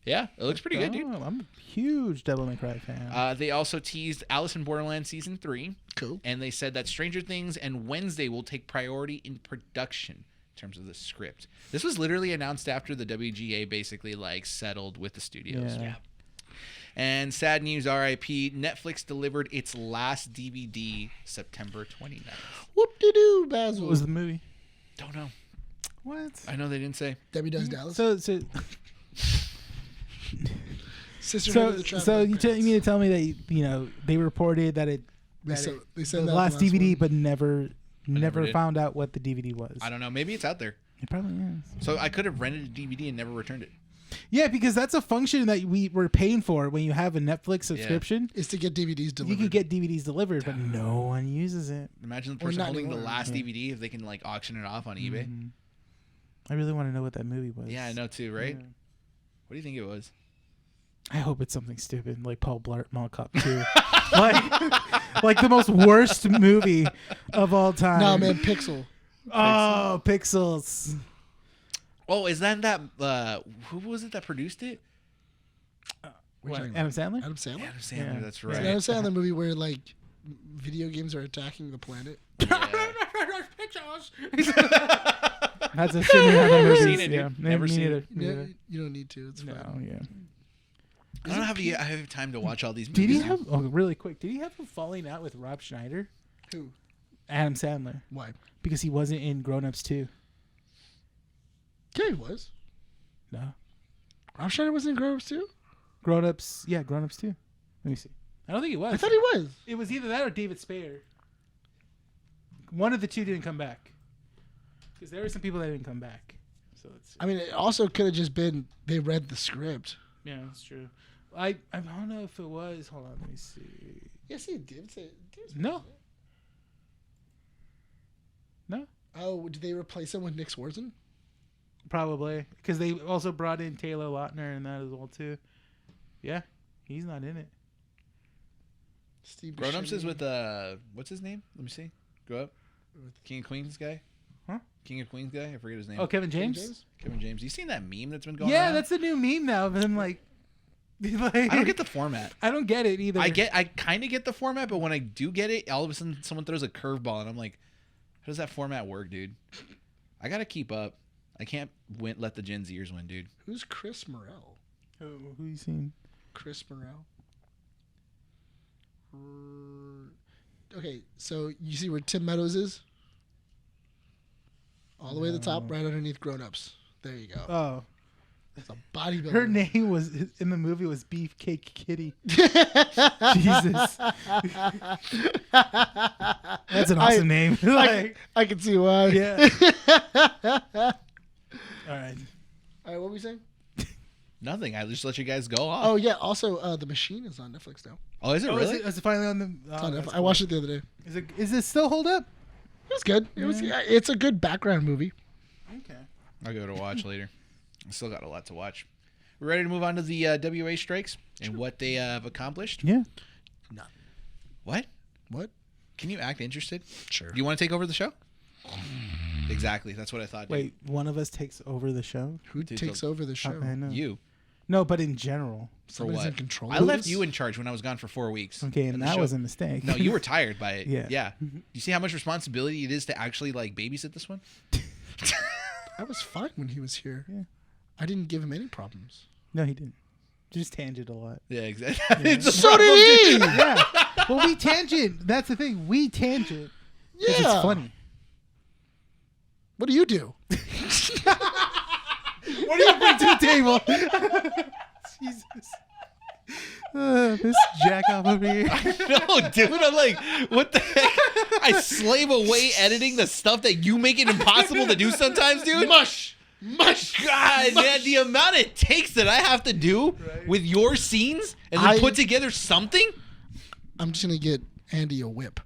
Yeah, it looks pretty good, dude. Oh, I'm a huge Devil May Cry fan. They also teased Alice in Borderland Season 3. Cool. And they said that Stranger Things and Wednesday will take priority in production in terms of the script. This was literally announced after the WGA basically like settled with the studios. Yeah. And sad news, RIP, Netflix delivered its last DVD September 29th. Whoop-de-doo, Basil. What was the movie? Don't know. What? I know they didn't say. Debbie Does Dallas. So you mean to tell me that they reported that they said the that last the last DVD, one. but never did. found out what the DVD was. I don't know. Maybe it's out there. It probably is. So I could have rented a DVD and never returned it. Yeah, because that's a function that we were paying for when you have a Netflix subscription. Is to get DVDs delivered. You can get DVDs delivered, but no one uses it. Imagine the person holding the last DVD if they can like auction it off on eBay. Mm-hmm. I really want to know what that movie was. Yeah, I know too, right? Yeah. What do you think it was? I hope it's something stupid like Paul Blart Mall Cop 2. like the most worst movie of all time. No, man, Pixel. Oh, Pixels. Oh, is that who was it that produced it? What, Adam Sandler? Adam Sandler? Adam Sandler, Yeah. that's Is right. it Adam Sandler movie where like video games are attacking the planet? Yeah. That's a shitty other Never movies. seen it, dude. Yeah. Never me seen neither. it. Me Yeah, neither. you don't need to. It's fine. No, yeah. I don't have time to watch all these Did movies. he have? Oh, really quick. Did he have a falling out with Rob Schneider? Who? Adam Sandler, Why? because he wasn't in Grown Ups 2. Yeah, he was. No. Rob Schneider was in Grown Ups too? Grown Ups. Yeah, Grown Ups 2. Let me see. I don't think it was. I thought he was. It was either that or David Spader. One of the two didn't come back. Because there were some people that didn't come back. So let's see. I mean, it also could have just been they read the script. Yeah, that's true. I don't know if it was. Hold on, let me see. Yes, he did. No. No. Oh, did they replace him with Nick Swartzen? Probably. Because they also brought in Taylor Lautner in that as well, too. Yeah. He's not in it. Steve Grown Ups Buscemi. is with what's his name? Let me see. Grow up. King of Queens guy. Huh? King of Queens guy. I forget his name. Oh, Kevin King James? Kevin James. You seen that meme that's been going Yeah, around? that's the new meme now of him like I don't get the format. I don't get it either. I kind of get the format, but when I do get it, all of a sudden someone throws a curveball, and I'm like, how does that format work, dude? I gotta keep up. I can't let the Gen Zers win, dude. Who's Chris Morrell? Who you seen? Chris Morrell. Okay, so you see where Tim Meadows is? All the way to the top, right underneath Grown Ups. There you go. Oh. It's a bodybuilder. Her name was in the movie was Beefcake Kitty. Jesus. That's an awesome name. I can see why. Yeah. All right. All right, what were we saying? Nothing. I just let you guys go off. Oh yeah. Also, The Machine is on Netflix now. Oh, is it really? Is it finally on the? It's on that's Netflix. I cool. watched it the other day. Is it still hold up? It was good. It's a good background movie. Okay. I'll give it a watch later. I still got a lot to watch. We're ready to move on to the WA strikes and what they have accomplished. Yeah. None. What? What? Can you act interested? Sure. Do you want to take over the show? Exactly. That's what I thought. Dude. Wait, one of us takes over the show? Who Dude, takes over the show? I know. You. No, but in general. For Somebody's what? in control. I of left this? you in charge when I was gone for 4 weeks. Okay, and the that show- was a mistake. No, you were tired by it. Yeah. Yeah. You see how much responsibility it is to actually like babysit this one? I was fine when he was here. Yeah. I didn't give him any problems. No, he didn't. Just tangent a lot. Yeah, exactly. It's a So problem, did dude. he. Yeah. Well, we tangent. That's the thing. We tangent. 'Cause Yeah. It's funny. What do you do? What do you bring to the table? Jesus. This jack off over here. No, dude, I'm like, what the heck? I slave away editing the stuff that you make it impossible to do sometimes, dude. Mush. God, man, the amount it takes that I have to do with your scenes and then put together something. I'm just gonna get Andy a whip,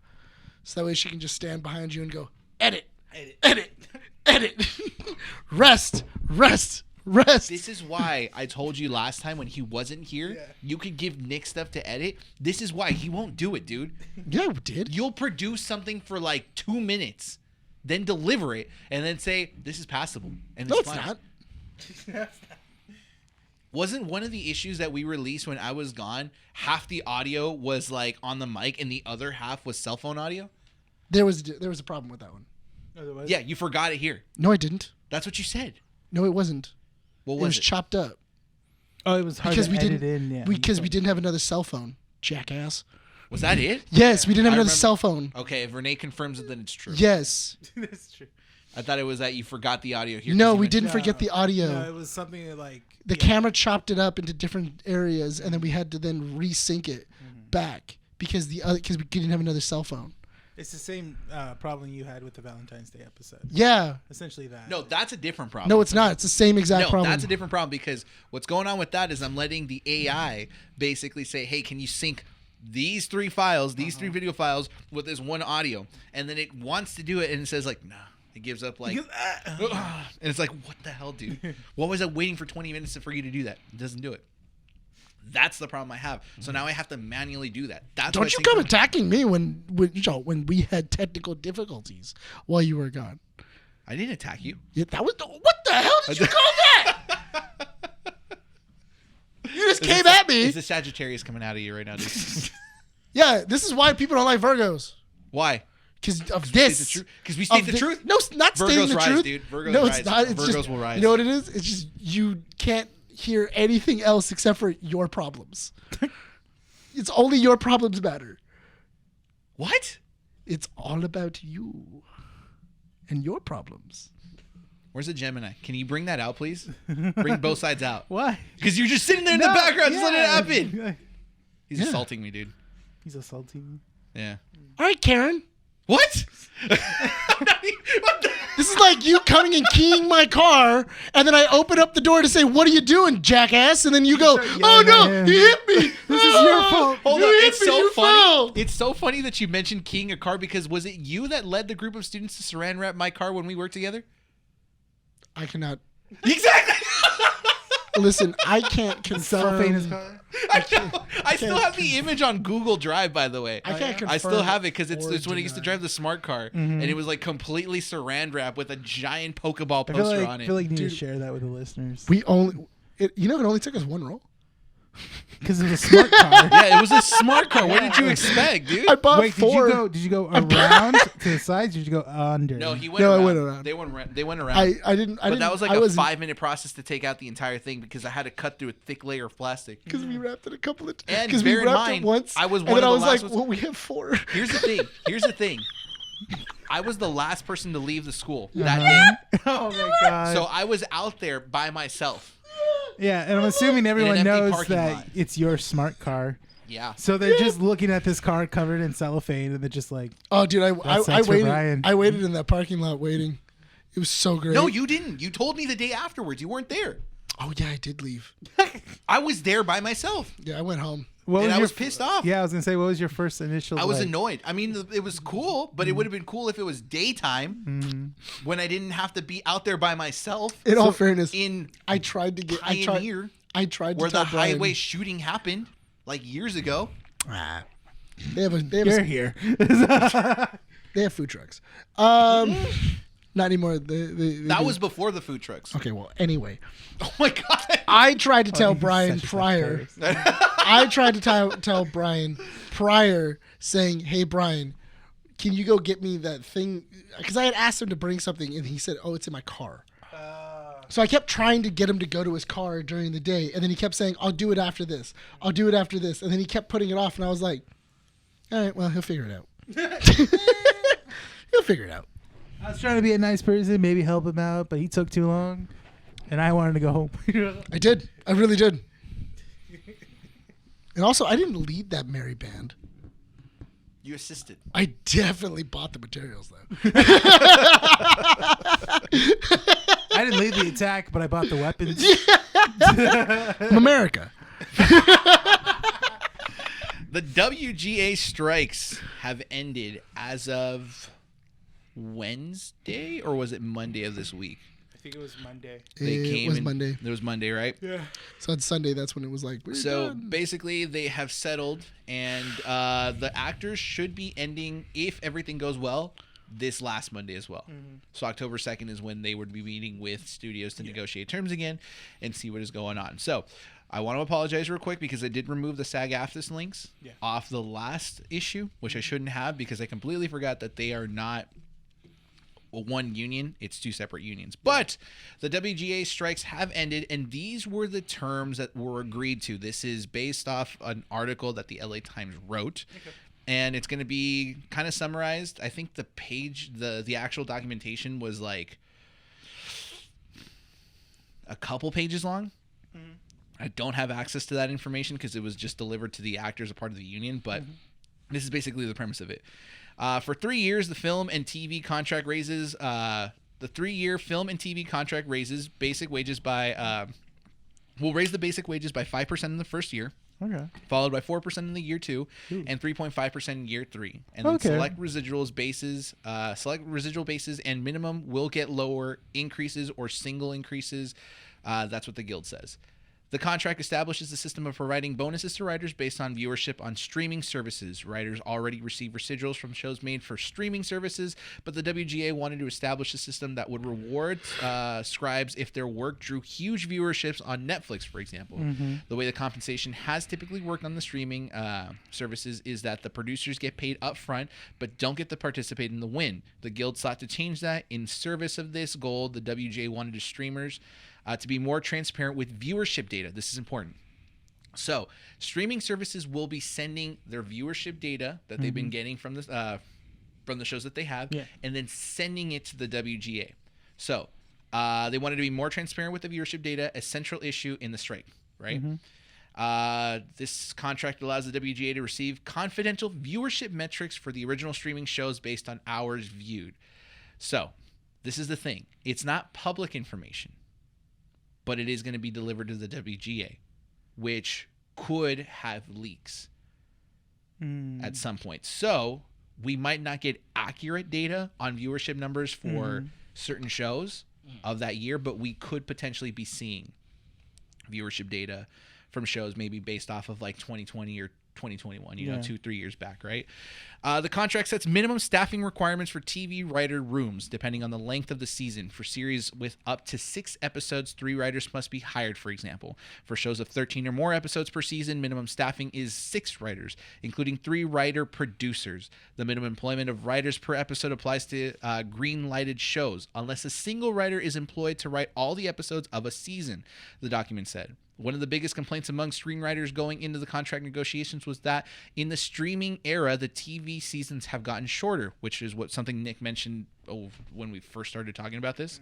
so that way she can just stand behind you and go, edit, edit, rest. This is why I told you last time when he wasn't here, you could give Nick stuff to edit. This is why he won't do it, dude. Yeah, we did. You'll produce something for like 2 minutes, then deliver it, and then say, this is passable. And No, it's it's fine. not. Wasn't one of the issues that we released when I was gone, half the audio was like on the mic and the other half was cell phone audio? There was a problem with that one. Otherwise, Yeah, you forgot it here. No, I didn't. That's what you said. No, it wasn't. What It was was it? chopped up Oh, it was hard because to we edit didn't. in. Yeah. Because we didn't have another cell phone. Jackass. Was that it? Yes, we didn't have I another remember- cell phone. Okay, if Rene confirms it, then it's true. Yes. That's true. I thought it was that you forgot the audio here. No, we didn't forget the audio. No, it was something like the camera chopped it up into different areas, and then we had to then resync it back because we didn't have another cell phone. It's the same problem you had with the Valentine's Day episode. Yeah. Essentially that. No, that's a different problem. No, it's not. It's the same exact problem. No, that's a different problem because what's going on with that is I'm letting the AI basically say, hey, can you sync these 3 files, these 3 video files with this one audio? And then it wants to do it and it says like, nah. It gives up like, and it's like, what the hell, dude? What was I waiting for 20 minutes for you to do that? It doesn't do it. That's the problem I have. So now I have to manually do that. Don't you come attacking me when we had technical difficulties while you were gone. I didn't attack you. Yeah, what the hell did you call that? You just came at me. Is the Sagittarius coming out of you right now, dude? Yeah, this is why people don't like Virgos. Why? Because of this. Because we state the truth? No, not stating the rise, truth. Dude. Virgos no, rise. It's not. It's Virgos just, will rise. You know what it is? It's just you can't hear anything else except for your problems. It's only your problems matter. What? It's all about you and your problems. Where's the Gemini? Can you bring that out, please? Bring both sides out. Why? Because you're just sitting there in the background, just letting it happen. He's assaulting me, dude. He's assaulting me. Yeah. All right, Karen. What? This is like you coming and keying my car, and then I open up the door to say, "What are you doing, jackass?" And then you go, "Oh no, he hit me. This is your fault." Hold You on, hit it's me, so you funny. fell. It's so funny that you mentioned keying a car because was it you that led the group of students to saran wrap my car when we worked together? I cannot. Exactly. Listen, I can't confirm. his car. I know. I still have the image on Google Drive, by the way. I can't confirm. I still have it because it's or when I used to deny. drive the smart car, and it was like completely saran wrap with a giant Pokeball I feel poster like, on it. I feel like you need to share that with the listeners. It only took us one roll. Because it was a smart car. Yeah, it was a smart car. What did you expect, dude? I bought Wait, 4. did you go around to the sides or did you go under? No, he went No, around. I went around. They went around. I didn't. But that was like a wasn't- 5-minute process to take out the entire thing because I had to cut through a thick layer of plastic. Because we wrapped it a couple of times. And Because we bear in wrapped mind, it once. I was and one then of I the was last like, ones- well, we have 4. Here's the thing. I was the last person to leave the school that day. Oh my god. So I was out there by myself. yeah, and I'm assuming everyone empty knows parking that lot. it's your smart car. Yeah. So they're just looking at this car covered in cellophane and they're just like, Oh, dude, I sucks for waited. Bryan. I waited in that parking lot waiting. It was so great. No, you didn't. You told me the day afterwards. You weren't there. Oh yeah, I did leave. I was there by myself. Yeah, I went home. what And I your was pissed off. Yeah, I was going to say, what was your first initial I was like, annoyed. I mean, it was cool, but it would have been cool if it was daytime when I didn't have to be out there by myself. In all fairness, in I tried to get. Pioneer, I tried to where tell the Bryan, highway shooting happened like years ago. They have You're here. they have food trucks. Not anymore. They That do. was before the food trucks. Okay. Well, anyway, Oh my god. I tried to tell he's Bryan such a prior. terrorist. I tried to tell Bryan prior, saying, "Hey, Bryan, can you go get me that thing?" Because I had asked him to bring something, and he said, "Oh, it's in my car." So I kept trying to get him to go to his car during the day, and then he kept saying, "I'll do it after this. I'll do it after this," and then he kept putting it off, and I was like, "All right, well, he'll figure it out. He'll figure it out." I was trying to be a nice person, maybe help him out, but he took too long, and I wanted to go home. I did. I really did. And also, I didn't lead that merry band. You assisted. I definitely bought the materials, though. I didn't lead the attack, but I bought the weapons. I'm America. The WGA strikes have ended as of Wednesday, or was it Monday of this week? I think it was Monday. It was Monday. It was Monday, right? Yeah. So on Sunday, that's when it was like, we're So done. basically, they have settled, and the actors should be ending, if everything goes well, this last Monday as well. So October 2nd is when they would be meeting with studios to negotiate terms again and see what is going on. So I want to apologize real quick because I did remove the SAG-AFTRA links off the last issue, which I shouldn't have because I completely forgot that they are not one union. It's 2 separate unions. But the WGA strikes have ended, and these were the terms that were agreed to. This is based off an article that the LA Times wrote. and it's going to be kind of summarized. I think the page, the actual documentation was like a couple pages long. I don't have access to that information because it was just delivered to the actors as part of the union, but this is basically the premise of it. For 3 years, the film and TV contract raises the 3-year film and TV contract raises basic wages by will raise the basic wages by 5% in the first year. Okay. Followed by 4% in the year 2 and 3.5% in year 3. And then select residual bases and minimum will get lower increases or single increases. That's what the guild says. The contract establishes a system of providing bonuses to writers based on viewership on streaming services. Writers already receive residuals from shows made for streaming services, but the WGA wanted to establish a system that would reward scribes if their work drew huge viewerships on Netflix, for example. The way the compensation has typically worked on the streaming services is that the producers get paid up front, but don't get to participate in the win. The guild sought to change that. In service of this goal, the WGA wanted streamers to be more transparent with viewership data. This is important. So, streaming services will be sending their viewership data that they've been getting from the shows that they have, and then sending it to the WGA. So, they wanted to be more transparent with the viewership data, a central issue in the strike, right? This contract allows the WGA to receive confidential viewership metrics for the original streaming shows based on hours viewed. So, this is the thing. It's not public information, but it is going to be delivered to the WGA, which could have leaks at some point. So we might not get accurate data on viewership numbers for certain shows of that year, but we could potentially be seeing viewership data from shows maybe based off of like 2020 or 2021, 2-3 years back, right? The contract sets minimum staffing requirements for TV writer rooms, depending on the length of the season. For series with up to 6 episodes, 3 writers must be hired, for example. For shows of 13 or more episodes per season, minimum staffing is 6 writers, including 3 writer producers. The minimum employment of writers per episode applies to green-lighted shows, unless a single writer is employed to write all the episodes of a season, the document said. One of the biggest complaints among screenwriters going into the contract negotiations was that in the streaming era, the TV seasons have gotten shorter, which is something Nick mentioned when we first started talking about this.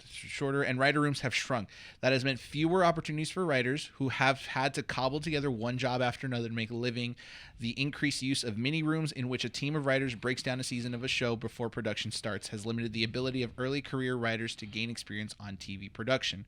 Shorter, and writer rooms have shrunk. That has meant fewer opportunities for writers who have had to cobble together one job after another to make a living. The increased use of mini rooms in which a team of writers breaks down a season of a show before production starts has limited the ability of early career writers to gain experience on TV production.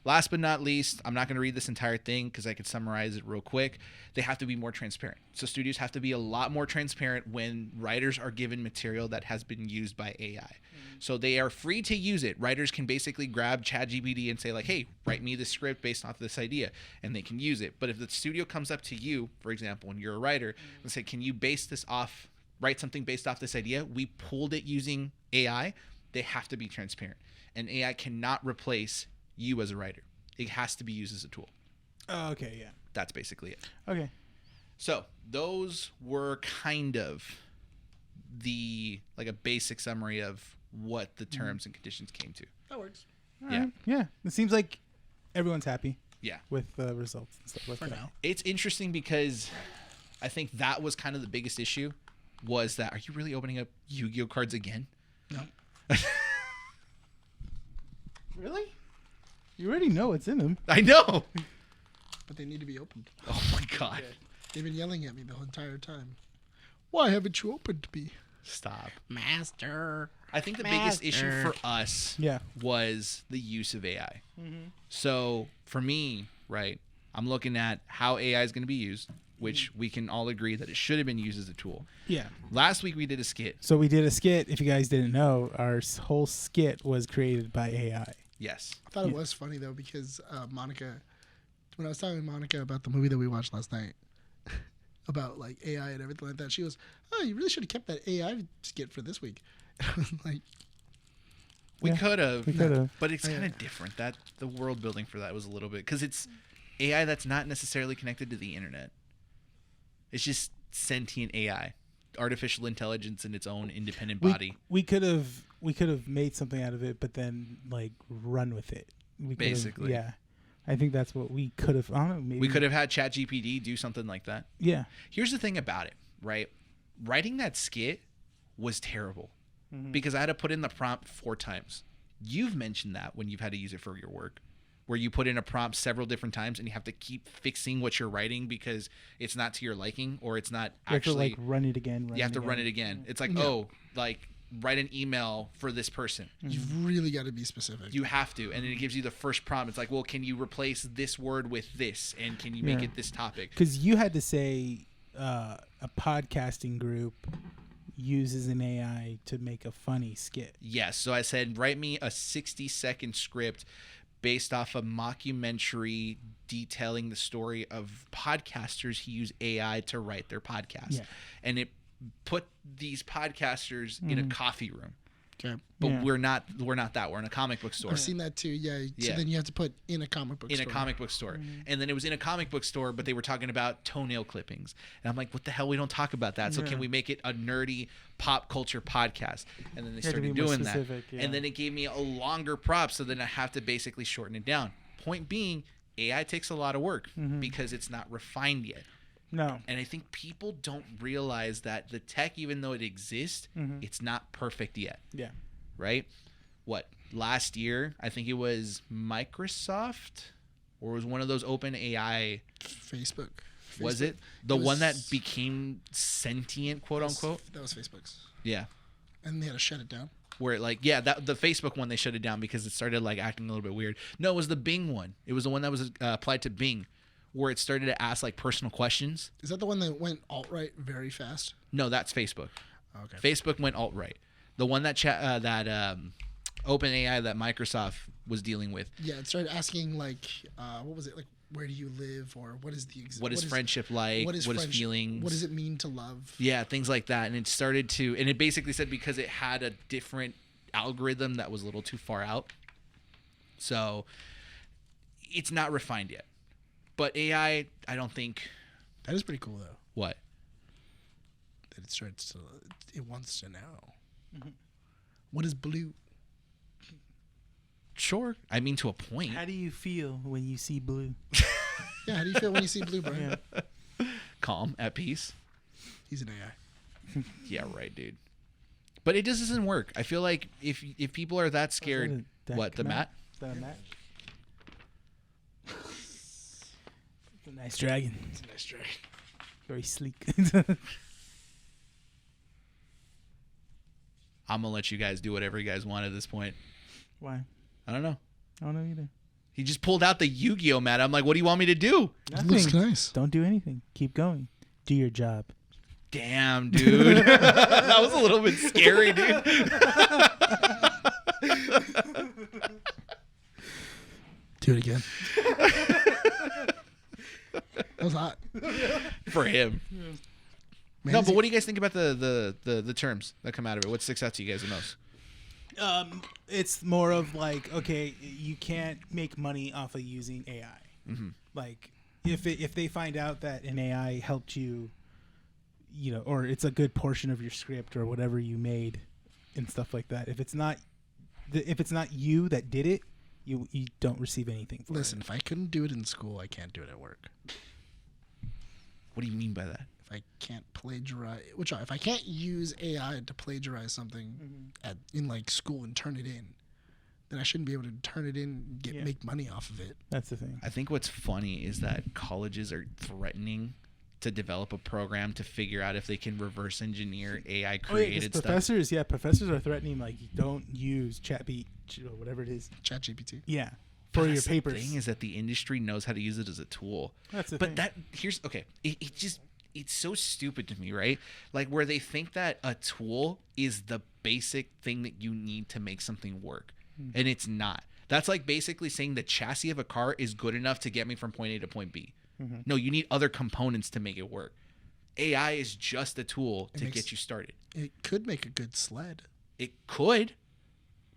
Last but not least, I'm not going to read this entire thing because I could summarize it real quick. They have to be more transparent. So studios have to be a lot more transparent when writers are given material that has been used by AI. So they are free to use it. Writers can basically grab ChatGPT and say like, hey, write me the script based off this idea, and they can use it. But if the studio comes up to you, for example, and you're a writer, and say, can you write something based off this idea? We pulled it using AI. They have to be transparent. And AI cannot replace you as a writer. It has to be used as a tool. Oh, okay, yeah. That's basically it. Okay. So those were kind of a basic summary of what the terms and conditions came to. That works. All right. Yeah. It seems like everyone's happy. Yeah. With the results and stuff like that. now. It's interesting because I think that was kind of the biggest issue was that, are you really opening up Yu-Gi-Oh cards again? No. Really? You already know what's in them. I know. But they need to be opened. Oh my God. They've been yelling at me the whole entire time. Why haven't you opened me? Stop. Master. I think the biggest issue for us was the use of AI. So for me, right, I'm looking at how AI is going to be used, which we can all agree that it should have been used as a tool. Yeah. Last week we did a skit. So we did a skit. If you guys didn't know, our whole skit was created by AI. Yes. I thought it was funny though because Monica, when I was talking to Monica about the movie that we watched last night, about like AI and everything like that, she goes, "Oh, you really should have kept that AI skit for this week." Like, we could have, but it's kind of different. That the world building for that was a little bit because it's AI that's not necessarily connected to the internet. It's just sentient AI, artificial intelligence in its own independent body. We could have made something out of it, but then like run with it. Basically, yeah. I think that's what we could have. I don't know. Maybe We could have had ChatGPT do something like that. Yeah. Here's the thing about it, right? Writing that skit was terrible because I had to put in the prompt 4 times. You've mentioned that when you've had to use it for your work, where you put in a prompt several different times and you have to keep fixing what you're writing because it's not to your liking or it's not actually. You have to run it again. You have to run it again. It's like, write an email for this person. You've really got to be specific. You have to. And then it gives you the first prompt. It's like, well, can you replace this word with this? And can you make it this topic? Because you had to say a podcasting group uses an AI to make a funny skit. Yes. So I said, write me a 60-second script based off a mockumentary detailing the story of podcasters who use AI to write their podcast. Yeah. And it put these podcasters in a coffee room. Okay. But we're not that. We're in a comic book store. I've seen that too. Yeah. So then you have to put in a comic book store. In a comic book store. And then it was in a comic book store, but they were talking about toenail clippings. And I'm like, what the hell? We don't talk about that. So can we make it a nerdy pop culture podcast? And then they started doing that. Yeah. And then it gave me a longer prop. So then I have to basically shorten it down. Point being, AI takes a lot of work because it's not refined yet. No. And I think people don't realize that the tech, even though it exists, it's not perfect yet. Yeah. Right? What? Last year, I think it was Microsoft or was one of those open AI. Facebook. Was it? The one that became sentient, quote unquote? That was Facebook's. Yeah. And they had to shut it down. Where the Facebook one, they shut it down because it started acting a little bit weird. No, it was the Bing one. It was the one that was applied to Bing, where it started to ask personal questions. Is that the one that went alt-right very fast? No, that's Facebook. Okay. Facebook went alt-right. The one that OpenAI that Microsoft was dealing with. Yeah, it started asking what was it, where do you live, or what is the what is friendship like? What is feelings? What does it mean to love? Yeah, things like that. And it started to, and it basically said because it had a different algorithm that was a little too far out. So it's not refined yet. But AI, I don't think. That is pretty cool, though. What? That it starts to. It wants to know. What is blue? Sure. I mean, to a point. How do you feel when you see blue? Yeah, how do you feel when you see blue, Bryan? Yeah. Calm, at peace. He's an AI. Yeah, right, dude. But it just doesn't work. I feel like if people are that scared, the mat? Is that a mat? It's a nice dragon. It's a nice dragon. Very sleek. I'm going to let you guys do whatever you guys want at this point. Why? I don't know. I don't know either. He just pulled out the Yu-Gi-Oh mat. I'm like, what do you want me to do? Nothing. Looks nice. Don't do anything. Keep going. Do your job. Damn, dude. That was a little bit scary, dude. Do it again. That was hot. For him. Yeah. Man, no, but what do you guys think about the terms that come out of it? What sticks out to you guys the most? It's more of okay, you can't make money off of using AI. Mm-hmm. If they find out that an AI helped you, or it's a good portion of your script or whatever you made and stuff like that. If it's not you that did it, you don't receive anything for Listen, if I couldn't do it in school, I can't do it at work. What do you mean by that? If I can't plagiarize, if I can't use AI to plagiarize something in school and turn it in, then I shouldn't be able to turn it in and make money off of it. That's the thing. I think what's funny is that colleges are threatening to develop a program to figure out if they can reverse engineer AI created stuff. Professors are threatening don't use whatever it is. ChatGPT. Yeah. For your papers. The thing is that the industry knows how to use it as a tool. That's the thing. But it's so stupid to me, right? Where they think that a tool is the basic thing that you need to make something work. And it's not. That's basically saying the chassis of a car is good enough to get me from point A to point B. Mm-hmm. No, you need other components to make it work. AI is just a tool to get you started. It could make a good sled. It could.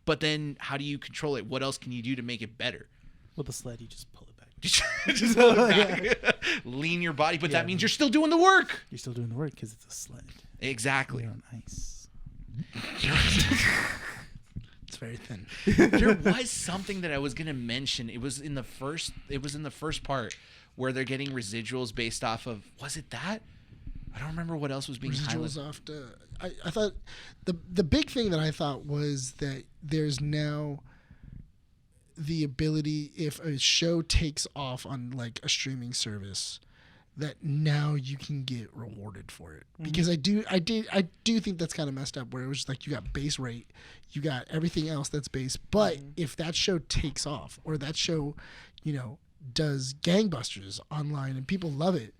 But then how do you control it? What else can you do to make it better? With the sled, you just pull it back. Just pull it back. Lean your body, but that means you're still doing the work. You're still doing the work because it's a sled. Exactly. You're on ice. It's very thin. There was something that I was gonna mention. It was in the first part where they're getting residuals based off of. Was it that? I don't remember what else was being Residuals highlighted. off to. I thought the big thing that I thought was that there's now the ability, if a show takes off on like a streaming service, that now you can get rewarded for it. Because I do think that's kind of messed up, where it was like you got base rate, you got everything else that's base, but if that show takes off, or that show, does gangbusters online and people love it,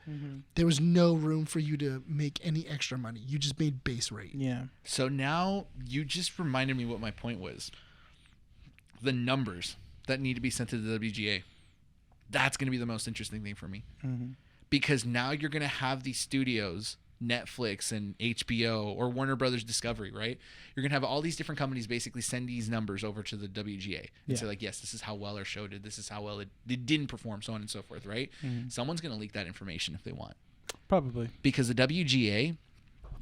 there was no room for you to make any extra money. You just made base rate. Yeah. So now you just reminded me what my point was. The numbers that need to be sent to the WGA. That's going to be the most interesting thing for me. Because now you're going to have these studios, Netflix and HBO or Warner Brothers Discovery, right? You're going to have all these different companies basically send these numbers over to the WGA and say like, yes, this is how well our show did. This is how well it didn't perform, so on and so forth, right? Someone's going to leak that information if they want. Probably. Because the WGA,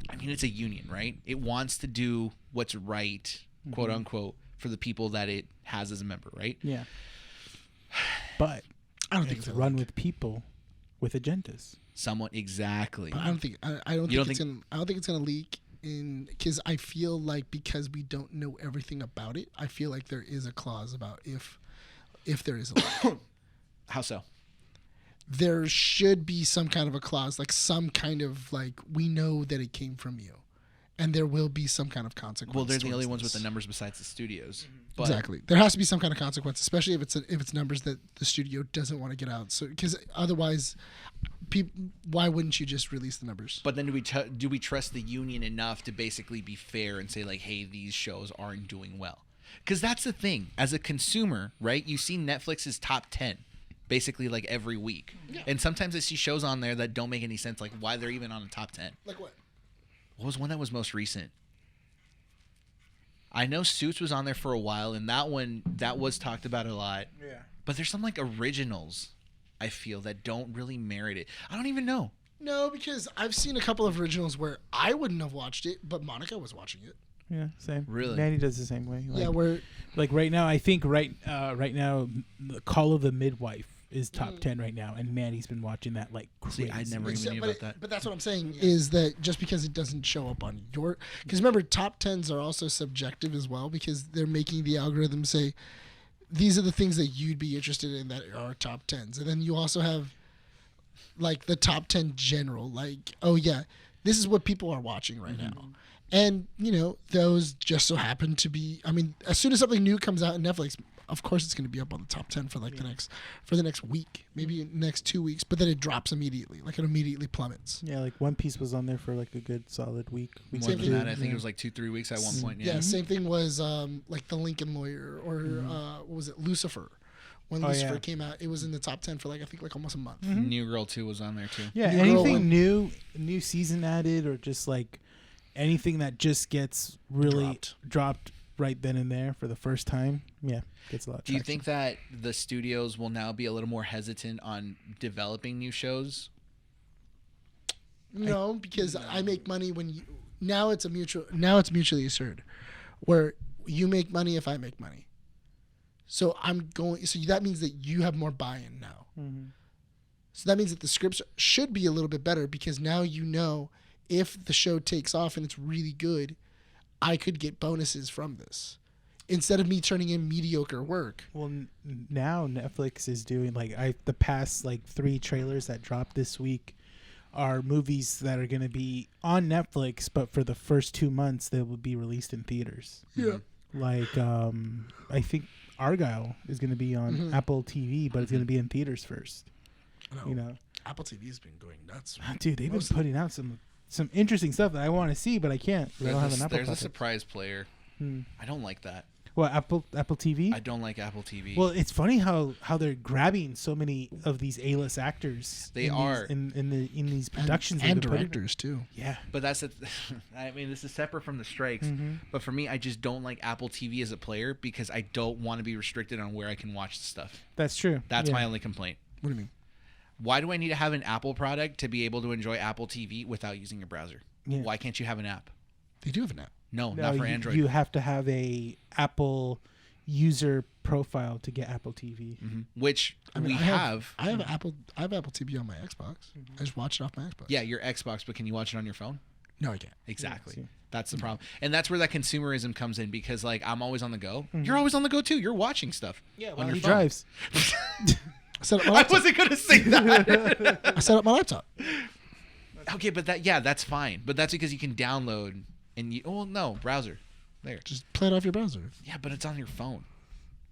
I mean, it's a union, right? It wants to do what's right, quote unquote, for the people that it has as a member, right? Yeah. But I don't think it's it's run with people with agendas. Somewhat exactly. But I don't think it's gonna leak in, because I feel like, because we don't know everything about it, I feel like there is a clause about if there is a leak. How so? There should be some kind of a clause, like some kind of like, we know that it came from you, and there will be some kind of consequence. Well, they're the only towards ones this. with the numbers besides the studios. But Exactly. There has to be some kind of consequence, especially if it's numbers that the studio doesn't want to get out. So, because otherwise, why wouldn't you just release the numbers? But then do we trust the union enough to basically be fair and say like, hey, these shows aren't doing well? Because that's the thing. As a consumer, right? You see Netflix's top 10 basically like every week. Yeah. And sometimes I see shows on there that don't make any sense, like why they're even on the top 10. Like what? What was one that was most recent? I know Suits was on there for a while, and that was talked about a lot. Yeah. But there's some like originals, I feel, that don't really merit it. I don't even know. No, because I've seen a couple of originals where I wouldn't have watched it, but Monica was watching it. Yeah, same. Really? Manny does the same way. Yeah, where like right now, I think right now, the Call of the Midwife is top 10 right now, and Manny's been watching that like crazy. See, I never even knew about that. But that's what I'm saying, is that just because it doesn't show up on your, because remember, top 10s are also subjective as well, because they're making the algorithm say these are the things that you'd be interested in that are top 10s, and then you also have like the top 10 general, like, oh yeah, this is what people are watching right now. And, those just so happen to be, I mean, as soon as something new comes out on Netflix, of course it's going to be up on the top 10 for like the next week, maybe next 2 weeks, but then it drops immediately. Like it immediately plummets. Yeah, like One Piece was on there for like a good solid week. More than that, I think it was like 2-3 weeks at one point. Yeah, same thing was like The Lincoln Lawyer, or what was it, Lucifer. When Lucifer came out, it was in the top 10 for like, I think like almost a month. New Girl 2 was on there too. Yeah, anything new season added, or just like anything that just gets really dropped right then and there for the first time, gets a lot of traction. Do you think that the studios will now be a little more hesitant on developing new shows? No, because I make money when now it's mutually assured, where you make money if I make money. So that means that you have more buy-in now. So that means that the scripts should be a little bit better, because now if the show takes off and it's really good, I could get bonuses from this instead of me turning in mediocre work. Well, now Netflix is doing the past 3 trailers that dropped this week are movies that are going to be on Netflix, but for the first 2 months they will be released in theaters. Yeah. Like I think Argyle is going to be on Apple TV, but it's going to be in theaters first. Apple TV's been going nuts. Dude, they've been putting out some interesting stuff that I want to see, but I can't. I don't have an Apple. There's a surprise player. I don't like that. Well, Apple TV? I don't like Apple TV. Well, it's funny how they're grabbing so many of these A-list actors. In these productions and directors too. Yeah, but that's it. I mean, this is separate from the strikes. But for me, I just don't like Apple TV as a player, because I don't want to be restricted on where I can watch the stuff. That's true. That's my only complaint. What do you mean? Why do I need to have an Apple product to be able to enjoy Apple TV without using a browser? Yeah. Why can't you have an app? They do have an app. No, not for Android. You have to have a Apple user profile to get Apple TV. Which I mean, we have. I have Apple TV on my Xbox. I just watch it off my Xbox. Yeah, your Xbox, but can you watch it on your phone? No, I can't. Exactly. Yeah, That's the problem. And that's where that consumerism comes in because, like, I'm always on the go. You're always on the go, too. You're watching stuff. Yeah, on while your he phone. drives. I set up my I laptop. wasn't going to say that. I set up my laptop. Okay, but that's fine. But that's because you can download and you. Oh, no, browser. There. Just play it off your browser. Yeah, but it's on your phone.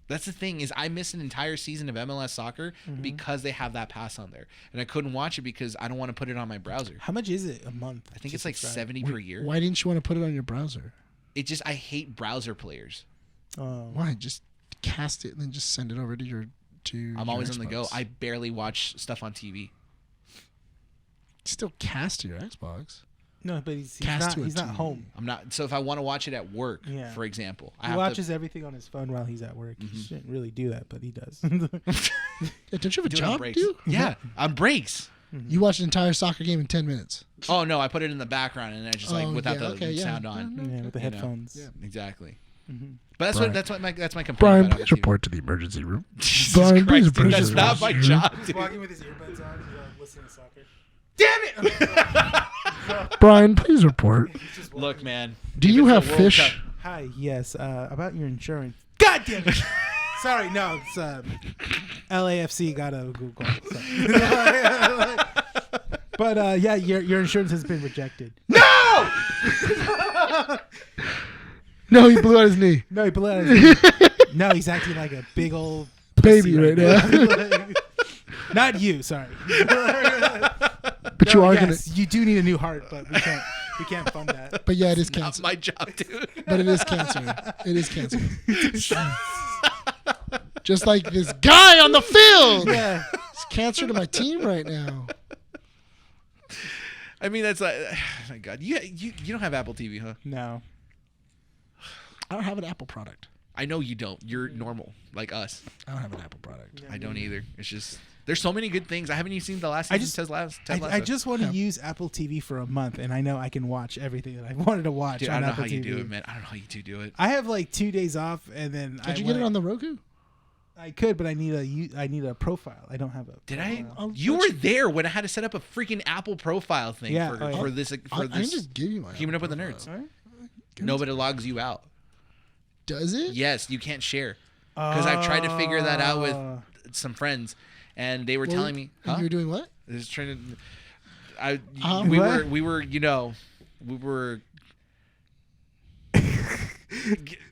That's the thing is I missed an entire season of MLS soccer because they have that pass on there. And I couldn't watch it because I don't want to put it on my browser. How much is it a month? I think it's like 70 per year. Why didn't you want to put it on your browser? I hate browser players. Why? Just cast it and then just send it over to your I'm always on the Xbox. go. I barely watch stuff on TV. Still cast to your Xbox. No, but he's Cast to a not TV. home. I'm not. So if I want to watch it at work, Yeah. for example, I He have watches everything on his phone while he's at work. He shouldn't really do that, but he does. Yeah, don't you have a to do it on job, breaks. dude? Yeah, on breaks. You watch an entire soccer game in 10 minutes. Oh no, I put it in the background and I just without the sound on. Yeah, with the You know. headphones. Yeah. Exactly. But Brian. that's my complaint. Brian, about please Apple TV. report to the emergency room. Jesus Brian, please Christ, dude, report that's to the not my emergency room. job, He's dude. walking with his earbuds on. He's listening to soccer. Damn it! Brian, please report. Look, man. Do if you it's have the World fish? Cup- Hi. Yes. About your insurance. God damn it! Sorry. No. It's LAFC got a Google. Sorry. But yeah, your insurance has been rejected. No! No, he blew out his knee. No, he blew out his knee. No, he's acting like a big old Baby pussy right now. now. Not you. Sorry. But you are yes, you do need a new heart, but we can't fund that. gonna. But yeah, it is Not cancer. my job, dude. But it is cancer. It is cancer. Just like this guy on the field. Yeah. It's cancer to my team right now. I mean, that's like, oh my God. You don't have Apple TV, huh? No. I don't have an Apple product. I know you don't. You're normal, like us. I don't have an Apple product. I don't either. It's just there's so many good things. I haven't even seen the last season. I just want to use Apple TV for a month, and I know I can watch everything that I wanted to watch Dude, on I don't know Apple how TV. you do it, man. I don't know how you two do it. I have like 2 days off, and then Did you get it on the Roku? I could, but I need a profile. I don't have a. Did I? I'll You let were you- there when I had to set up a freaking Apple profile thing Yeah, for, oh, yeah. for this. I For can this. just give you my Keeping Apple Up with the profile. Nerds. All right. No, but it logs you out. Does it? Yes, you can't share. Because I've tried to figure that out with Oh. some friends, and they were Well, telling me, and huh? you were doing what? I was trying to. What? We were.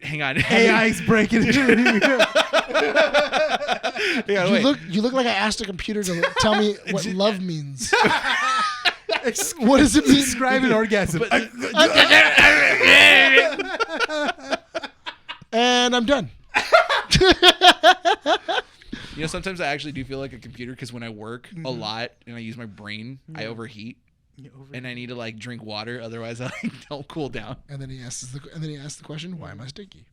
Hang on. AI's breaking it. Hang on, wait. You look like I asked a computer to tell me what love means. What does it mean? Describe an orgasm. And I'm done. You know, sometimes I actually do feel like a computer because when I work a lot and I use my brain, I overheat. And I need to like drink water, otherwise I don't cool down. And then he asks the question, "Why am I sticky?"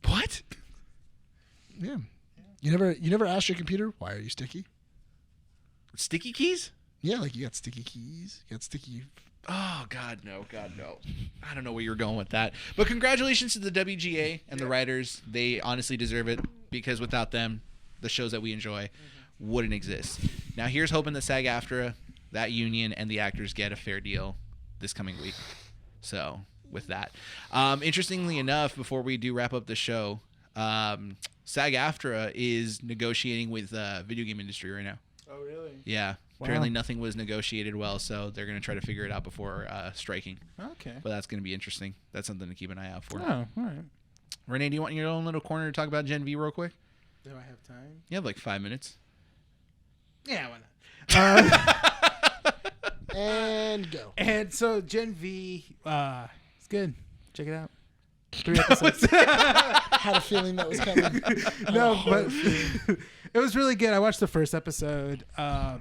What? Yeah. You never asked your computer, "Why are you sticky?" Sticky keys? Yeah, like you got sticky keys, you got sticky. Oh God, no! I don't know where you're going with that. But congratulations to the WGA and the writers. They honestly deserve it because without them, the shows that we enjoy wouldn't exist. Now here's hoping that SAG-AFTRA, that union, and the actors get a fair deal this coming week. So with that, interestingly enough, before we do wrap up the show, SAG-AFTRA is negotiating with the video game industry right now. Oh really? Yeah. Wow. Apparently nothing was negotiated well, so they're going to try to figure it out before striking. Okay. But that's going to be interesting. That's something to keep an eye out for. Oh, all right. Renee, do you want your own little corner to talk about Gen V real quick? Do I have time? You have like 5 minutes. Yeah, why not? And go. And so Gen V, it's good. Check it out. 3 episodes. Had a feeling that was coming. No, but it was really good. I watched the first episode.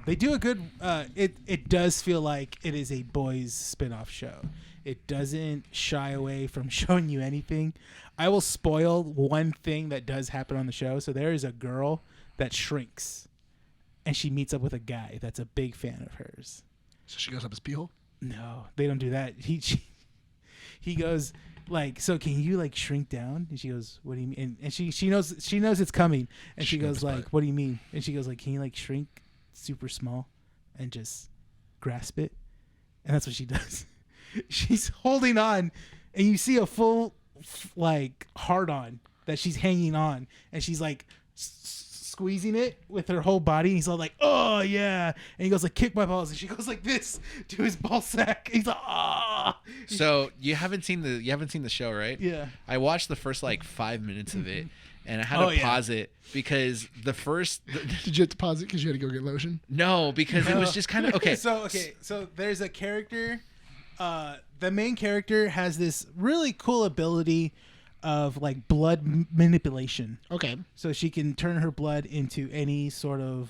They do a good. It does feel like it is a boys spin-off show. It doesn't shy away from showing you anything. I will spoil one thing that does happen on the show. So there is a girl that shrinks, and she meets up with a guy that's a big fan of hers. So she goes up his pee hole. No, they don't do that. He goes, like, so can you like shrink down? And she goes, what do you mean? And she knows it's coming. And she goes like, what do you mean? And she goes like, can you like shrink super small and just grasp it? And that's what she does. She's holding on, and you see a full like hard on that she's hanging on, and she's like squeezing it with her whole body. And he's all like, oh yeah. And he goes like, kick my balls. And she goes like this to his ball sack. He's like, ah. So you haven't seen the show, right? Yeah. I watched the first like 5 minutes of it, and I had to pause it because the first. Did you have to pause it because you had to go get lotion? No, because it was just kind of okay. So there's a character. The main character has this really cool ability of like blood manipulation. Okay. So she can turn her blood into any sort of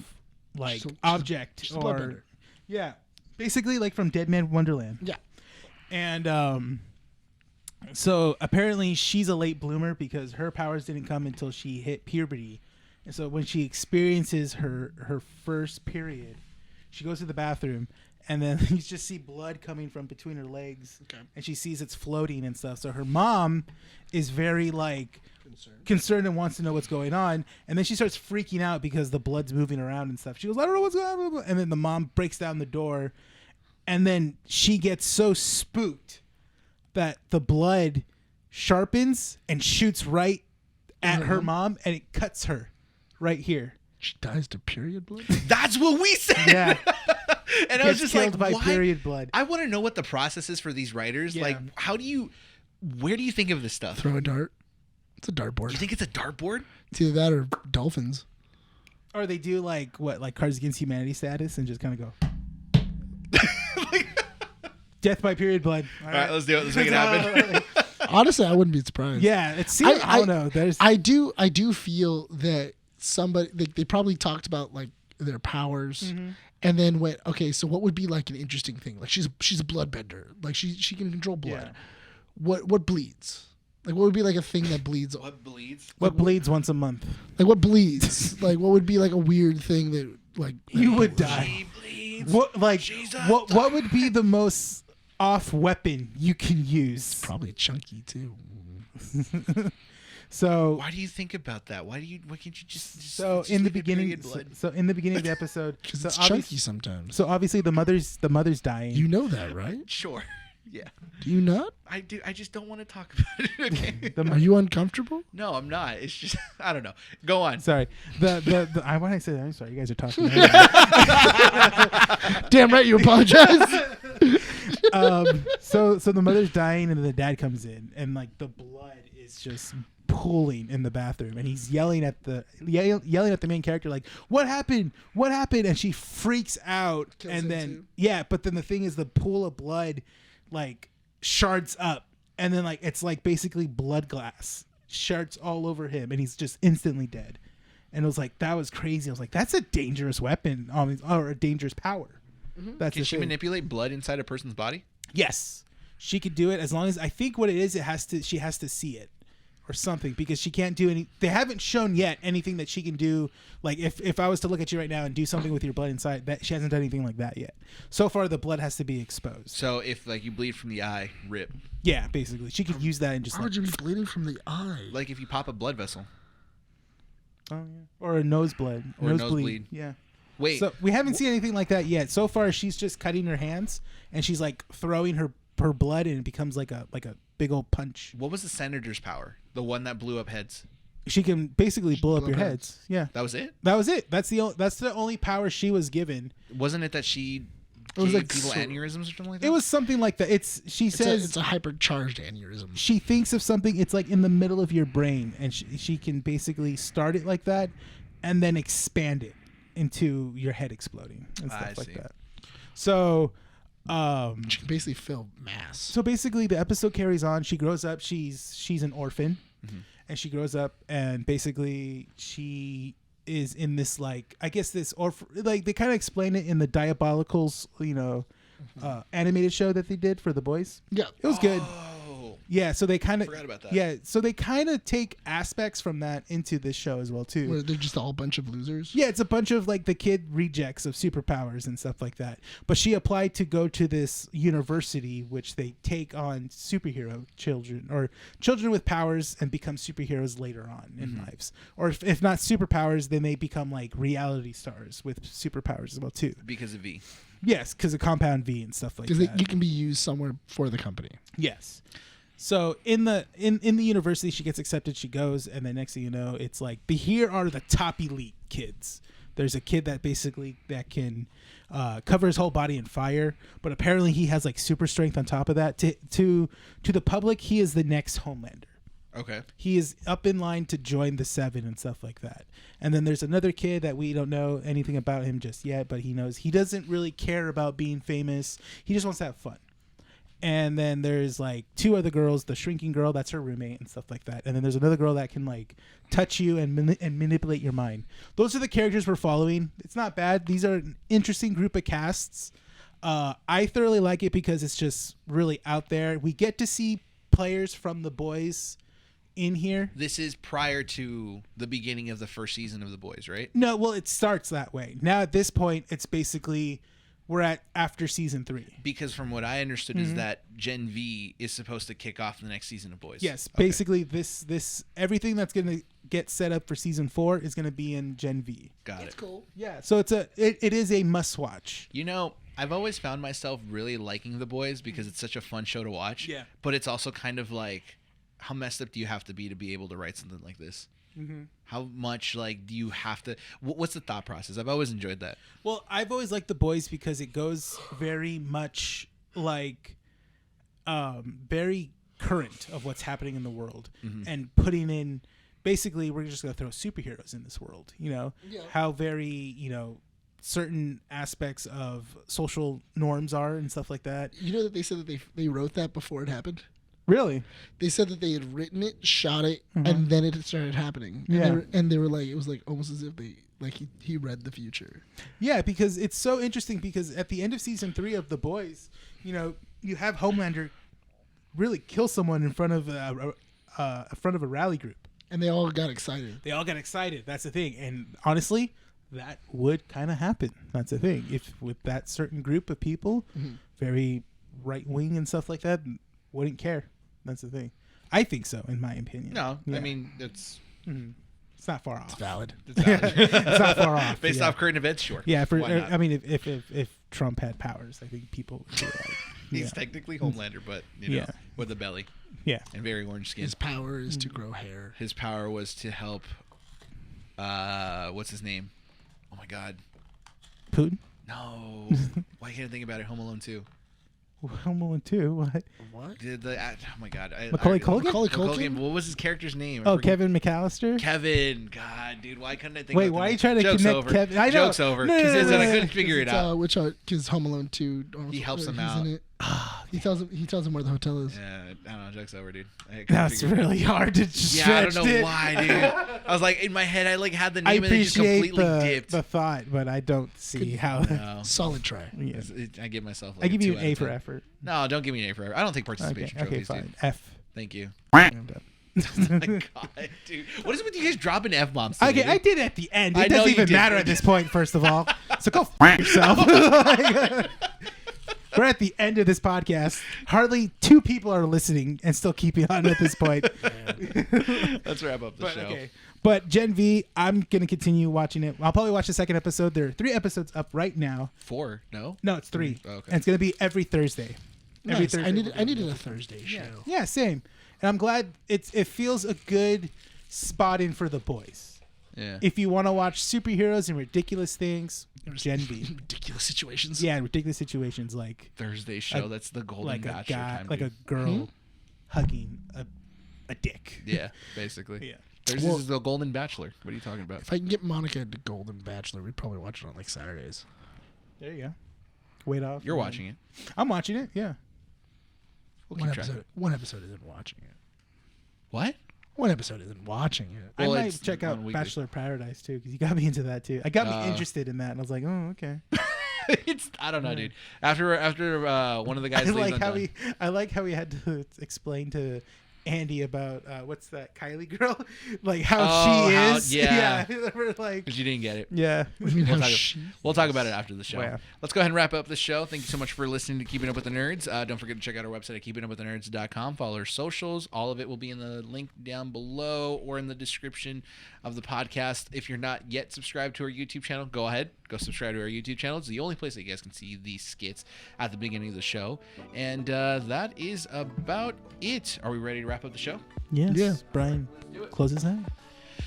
like She's object she's a bloodbender. Yeah, basically like from Dead Man Wonderland. Yeah. And so apparently she's a late bloomer because her powers didn't come until she hit puberty. And so when she experiences her first period, she goes to the bathroom, and then you just see blood coming from between her legs. Okay. And she sees it's floating and stuff. So her mom is very like concerned and wants to know what's going on. And then she starts freaking out because the blood's moving around and stuff. She goes, I don't know what's going on. And then the mom breaks down the door, and then she gets so spooked that the blood sharpens and shoots right at her mom, and it cuts her right here. She dies to period blood? That's what we said. Yeah. And I was just like, by why? period blood. I want to know what the process is for these writers. Yeah. Like, where do you think of this stuff? Throw a dart. It's a dartboard. You think it's a dartboard? It's either that or dolphins. Or they do like Cards Against Humanity status and just kind of go death by period blood. All right, let's do it. Let's make it happen. Honestly, I wouldn't be surprised. Yeah, it seems. I don't know. I do feel that somebody they probably talked about like their powers, and then went, okay, so what would be like an interesting thing? Like she's a bloodbender. Like she can control blood. Yeah. What bleeds? Like what would be like a thing that bleeds? What bleeds? What bleeds once a month? Like what bleeds? Like what would be like a weird thing that like You would die. She bleeds. What would be the most off weapon you can use? Probably chunky too. So why do you think about that? Why can't you just so in the beginning of the episode, Because it's chunky sometimes. So obviously the mother's dying. You know that, right? Sure. Yeah. Do you not? I do. I just don't want to talk about it. Okay. Are you uncomfortable? No, I'm not. It's just I don't know. Go on. Sorry. I want to say I'm sorry. You guys are talking. Damn right, you apologize. So the mother's dying, and then the dad comes in, and like the blood is just pooling in the bathroom, and he's yelling at the main character like, what happened, and she freaks out. Kills and him then too. but then the thing is the pool of blood like shards up, and then like it's like basically blood glass shards all over him, and he's just instantly dead. And it was like, that was crazy. I was like, that's a dangerous weapon, or a dangerous power. That's Can the she thing. manipulate blood inside a person's body? Yes, she could do it, as long as, I think what it is, she has to see it or something, because she can't do any. They haven't shown yet anything that she can do. Like if I was to look at you right now and do something with your blood inside, that she hasn't done anything like that yet. So far, the blood has to be exposed. So if like you bleed from the eye, rip. Yeah, basically, she could use that and just Why would you be bleeding from the eye? Like if you pop a blood vessel. oh, yeah. Or a nosebleed. Or a nosebleed. Yeah. Wait. So we haven't seen anything like that yet. So far, she's just cutting her hands, and she's like throwing her blood, and it becomes like a big old punch. What was the senator's power? The one that blew up heads. She can basically blow up blow your up heads. Yeah, That was it? that was it. That's the only power she was given. Wasn't it that she It was gave like people so- aneurysms or something like that? It was something like that. She says It's a hypercharged aneurysm. she thinks of something. It's like in the middle of your brain, and she can basically start it like that, and then expand it into your head exploding and stuff like see. that. So. She can basically fill mass. So basically, the episode carries on. She grows up. She's an orphan, and she grows up, and basically she is in this like, I guess this like they kind of explain it in the Diabolicals, animated show that they did for the boys. Yeah. It was good. Oh. Yeah, so they kind of forgot about that. Yeah, so they kind of take aspects from that into this show as well too. Where they're just all a bunch of losers. Yeah, it's a bunch of like the kid rejects of superpowers and stuff like that. But she applied to go to this university, which they take on superhero children or children with powers and become superheroes later on in lives. Or if not superpowers, then they become like reality stars with superpowers as well too. Because of V. Yes, because of Compound V and stuff like that. Because you can be used somewhere for the company. Yes. So in the university, she gets accepted. She goes, and then next thing you know, it's like here are the top elite kids. There's a kid that basically that can cover his whole body in fire, but apparently he has like super strength on top of that. To the public, he is the next Homelander. Okay. He is up in line to join the Seven and stuff like that. And then there's another kid that we don't know anything about him just yet, but he knows he doesn't really care about being famous. He just wants to have fun. And then there's like two other girls, the shrinking girl, that's her roommate and stuff like that. And then there's another girl that can like touch you and manipulate your mind. Those are the characters we're following. It's not bad. These are an interesting group of casts. I thoroughly like it because it's just really out there. We get to see players from The Boys in here. This is prior to the beginning of the first season of The Boys, right? No, well, it starts that way. Now at this point, it's basically... we're at after season 3. Because from what I understood is that Gen V is supposed to kick off the next season of Boys. Yes, Okay. basically this everything that's going to get set up for season 4 is going to be in Gen V. Got it. Cool. Yeah, so it is a must watch. You know, I've always found myself really liking The Boys because it's such a fun show to watch. Yeah. But it's also kind of like, how messed up do you have to be able to write something like this? Mm-hmm. How much like do you have to? What's the thought process? I've always enjoyed that. Well, I've always liked The Boys because it goes very much like very current of what's happening in the world and putting in basically we're just going to throw superheroes in this world, you know. Yeah. How very, you know, certain aspects of social norms are and stuff like that. You know that they said that they wrote that before it happened? Really? They said that they had written it, shot it, and then it started happening. And they were like, it was like almost as if they like he read the future. Yeah, because it's so interesting because at the end of season 3 of The Boys, you know, you have Homelander really kill someone in front of a rally group. And they all got excited. They all got excited. That's the thing. And honestly, that would kind of happen. That's the thing. If with that certain group of people, very right wing and stuff like that, wouldn't care. That's the thing. I think so, in my opinion. No, yeah. I mean it's not far off. It's valid. It's not far off. Based off current events, sure. Yeah, Why not? I mean, if Trump had powers, I think people would be like, He's technically Homelander, but you know, with a belly. Yeah. And very orange skin. His power is to grow hair. His power was to help. What's his name? Oh my God. Putin? No. Why can't I think about it? Home Alone 2. Home Alone 2? What? What? Oh my God. Macaulay Culkin? Macaulay Culkin? What was his character's name? Oh, Kevin McAllister? Kevin. God, dude. Why couldn't I think Wait, about why the are you trying to Joke's connect over. Kevin? I know. Joke's over. No, Because I no. couldn't figure it out. Because Home Alone 2. He helps him he's out. in it. He tells him where the hotel is. Yeah, I don't know. Joke's over, dude. That's really hard to stretch. Yeah, I don't know why, dude. I was like, in my head, I like had the name and it just completely dipped. the thought, but I don't see how. No. Solid try. Yeah. I give myself like I give you 2 an out A of for 10. effort. No, don't give me an A for effort. I don't think participation trophies, fine. dude. F. Thank you. I'm done. Oh my God, dude. What is it with you guys dropping F-bombs today, Okay, dude? I did it at the end. I It know doesn't you even did. matter at this point, first of all. So go f yourself. We're at the end of this podcast. Hardly 2 people are listening and still keeping on at this point. Let's wrap up the show. Okay. But Gen V, I'm going to continue watching it. I'll probably watch the second episode. There are 3 episodes up right now. 4? No? No, it's 3. Oh, okay. And it's going to be every Thursday. Every Nice. Thursday. I needed a Thursday show. Yeah, same. And I'm glad it feels a good spot in for The Boys. Yeah. If you want to watch superheroes and ridiculous things, Gen V. Ridiculous situations. Yeah, ridiculous situations like Thursday show. That's the golden like a bachelor guy, time. like dude. a girl hugging a dick. Yeah, basically. Yeah. Thursdays is the golden bachelor. What are you talking about? If I can get Monica to Golden Bachelor, we'd probably watch it on like Saturdays. There you go. Wait off. You're watching it. I'm watching it. Yeah. We'll keep track. One episode isn't watching it. What? One episode isn't watching it. Well, I might it's check out on weekly. Bachelor Paradise too because you got me into that too. I got me Oh. interested in that, and I was like, oh, okay. I don't know, dude. After one of the guys I like how he had to explain to Andy about what's that Kylie girl, like how she is. Yeah. We're like, because you didn't get it. Yeah. We'll talk about it after the show. Wow. Let's go ahead and wrap up the show. Thank you so much for listening to Keeping Up With the Nerds. Don't forget to check out our website at keepingupwiththenerds.com. Follow our socials. All of it will be in the link down below or in the description of the podcast. If you're not yet subscribed to our YouTube channel, go ahead. Go subscribe to our YouTube channel. It's the only place that you guys can see these skits at the beginning of the show. And that is about it. Are we ready to wrap up the show? Yes. Yeah. Brian, close us out.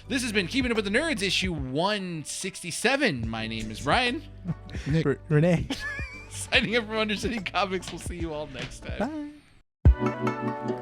This has been Keeping Up With the Nerds, issue 167. My name is Bryan. Rene. Signing up from Undercity Comics. We'll see you all next time. Bye.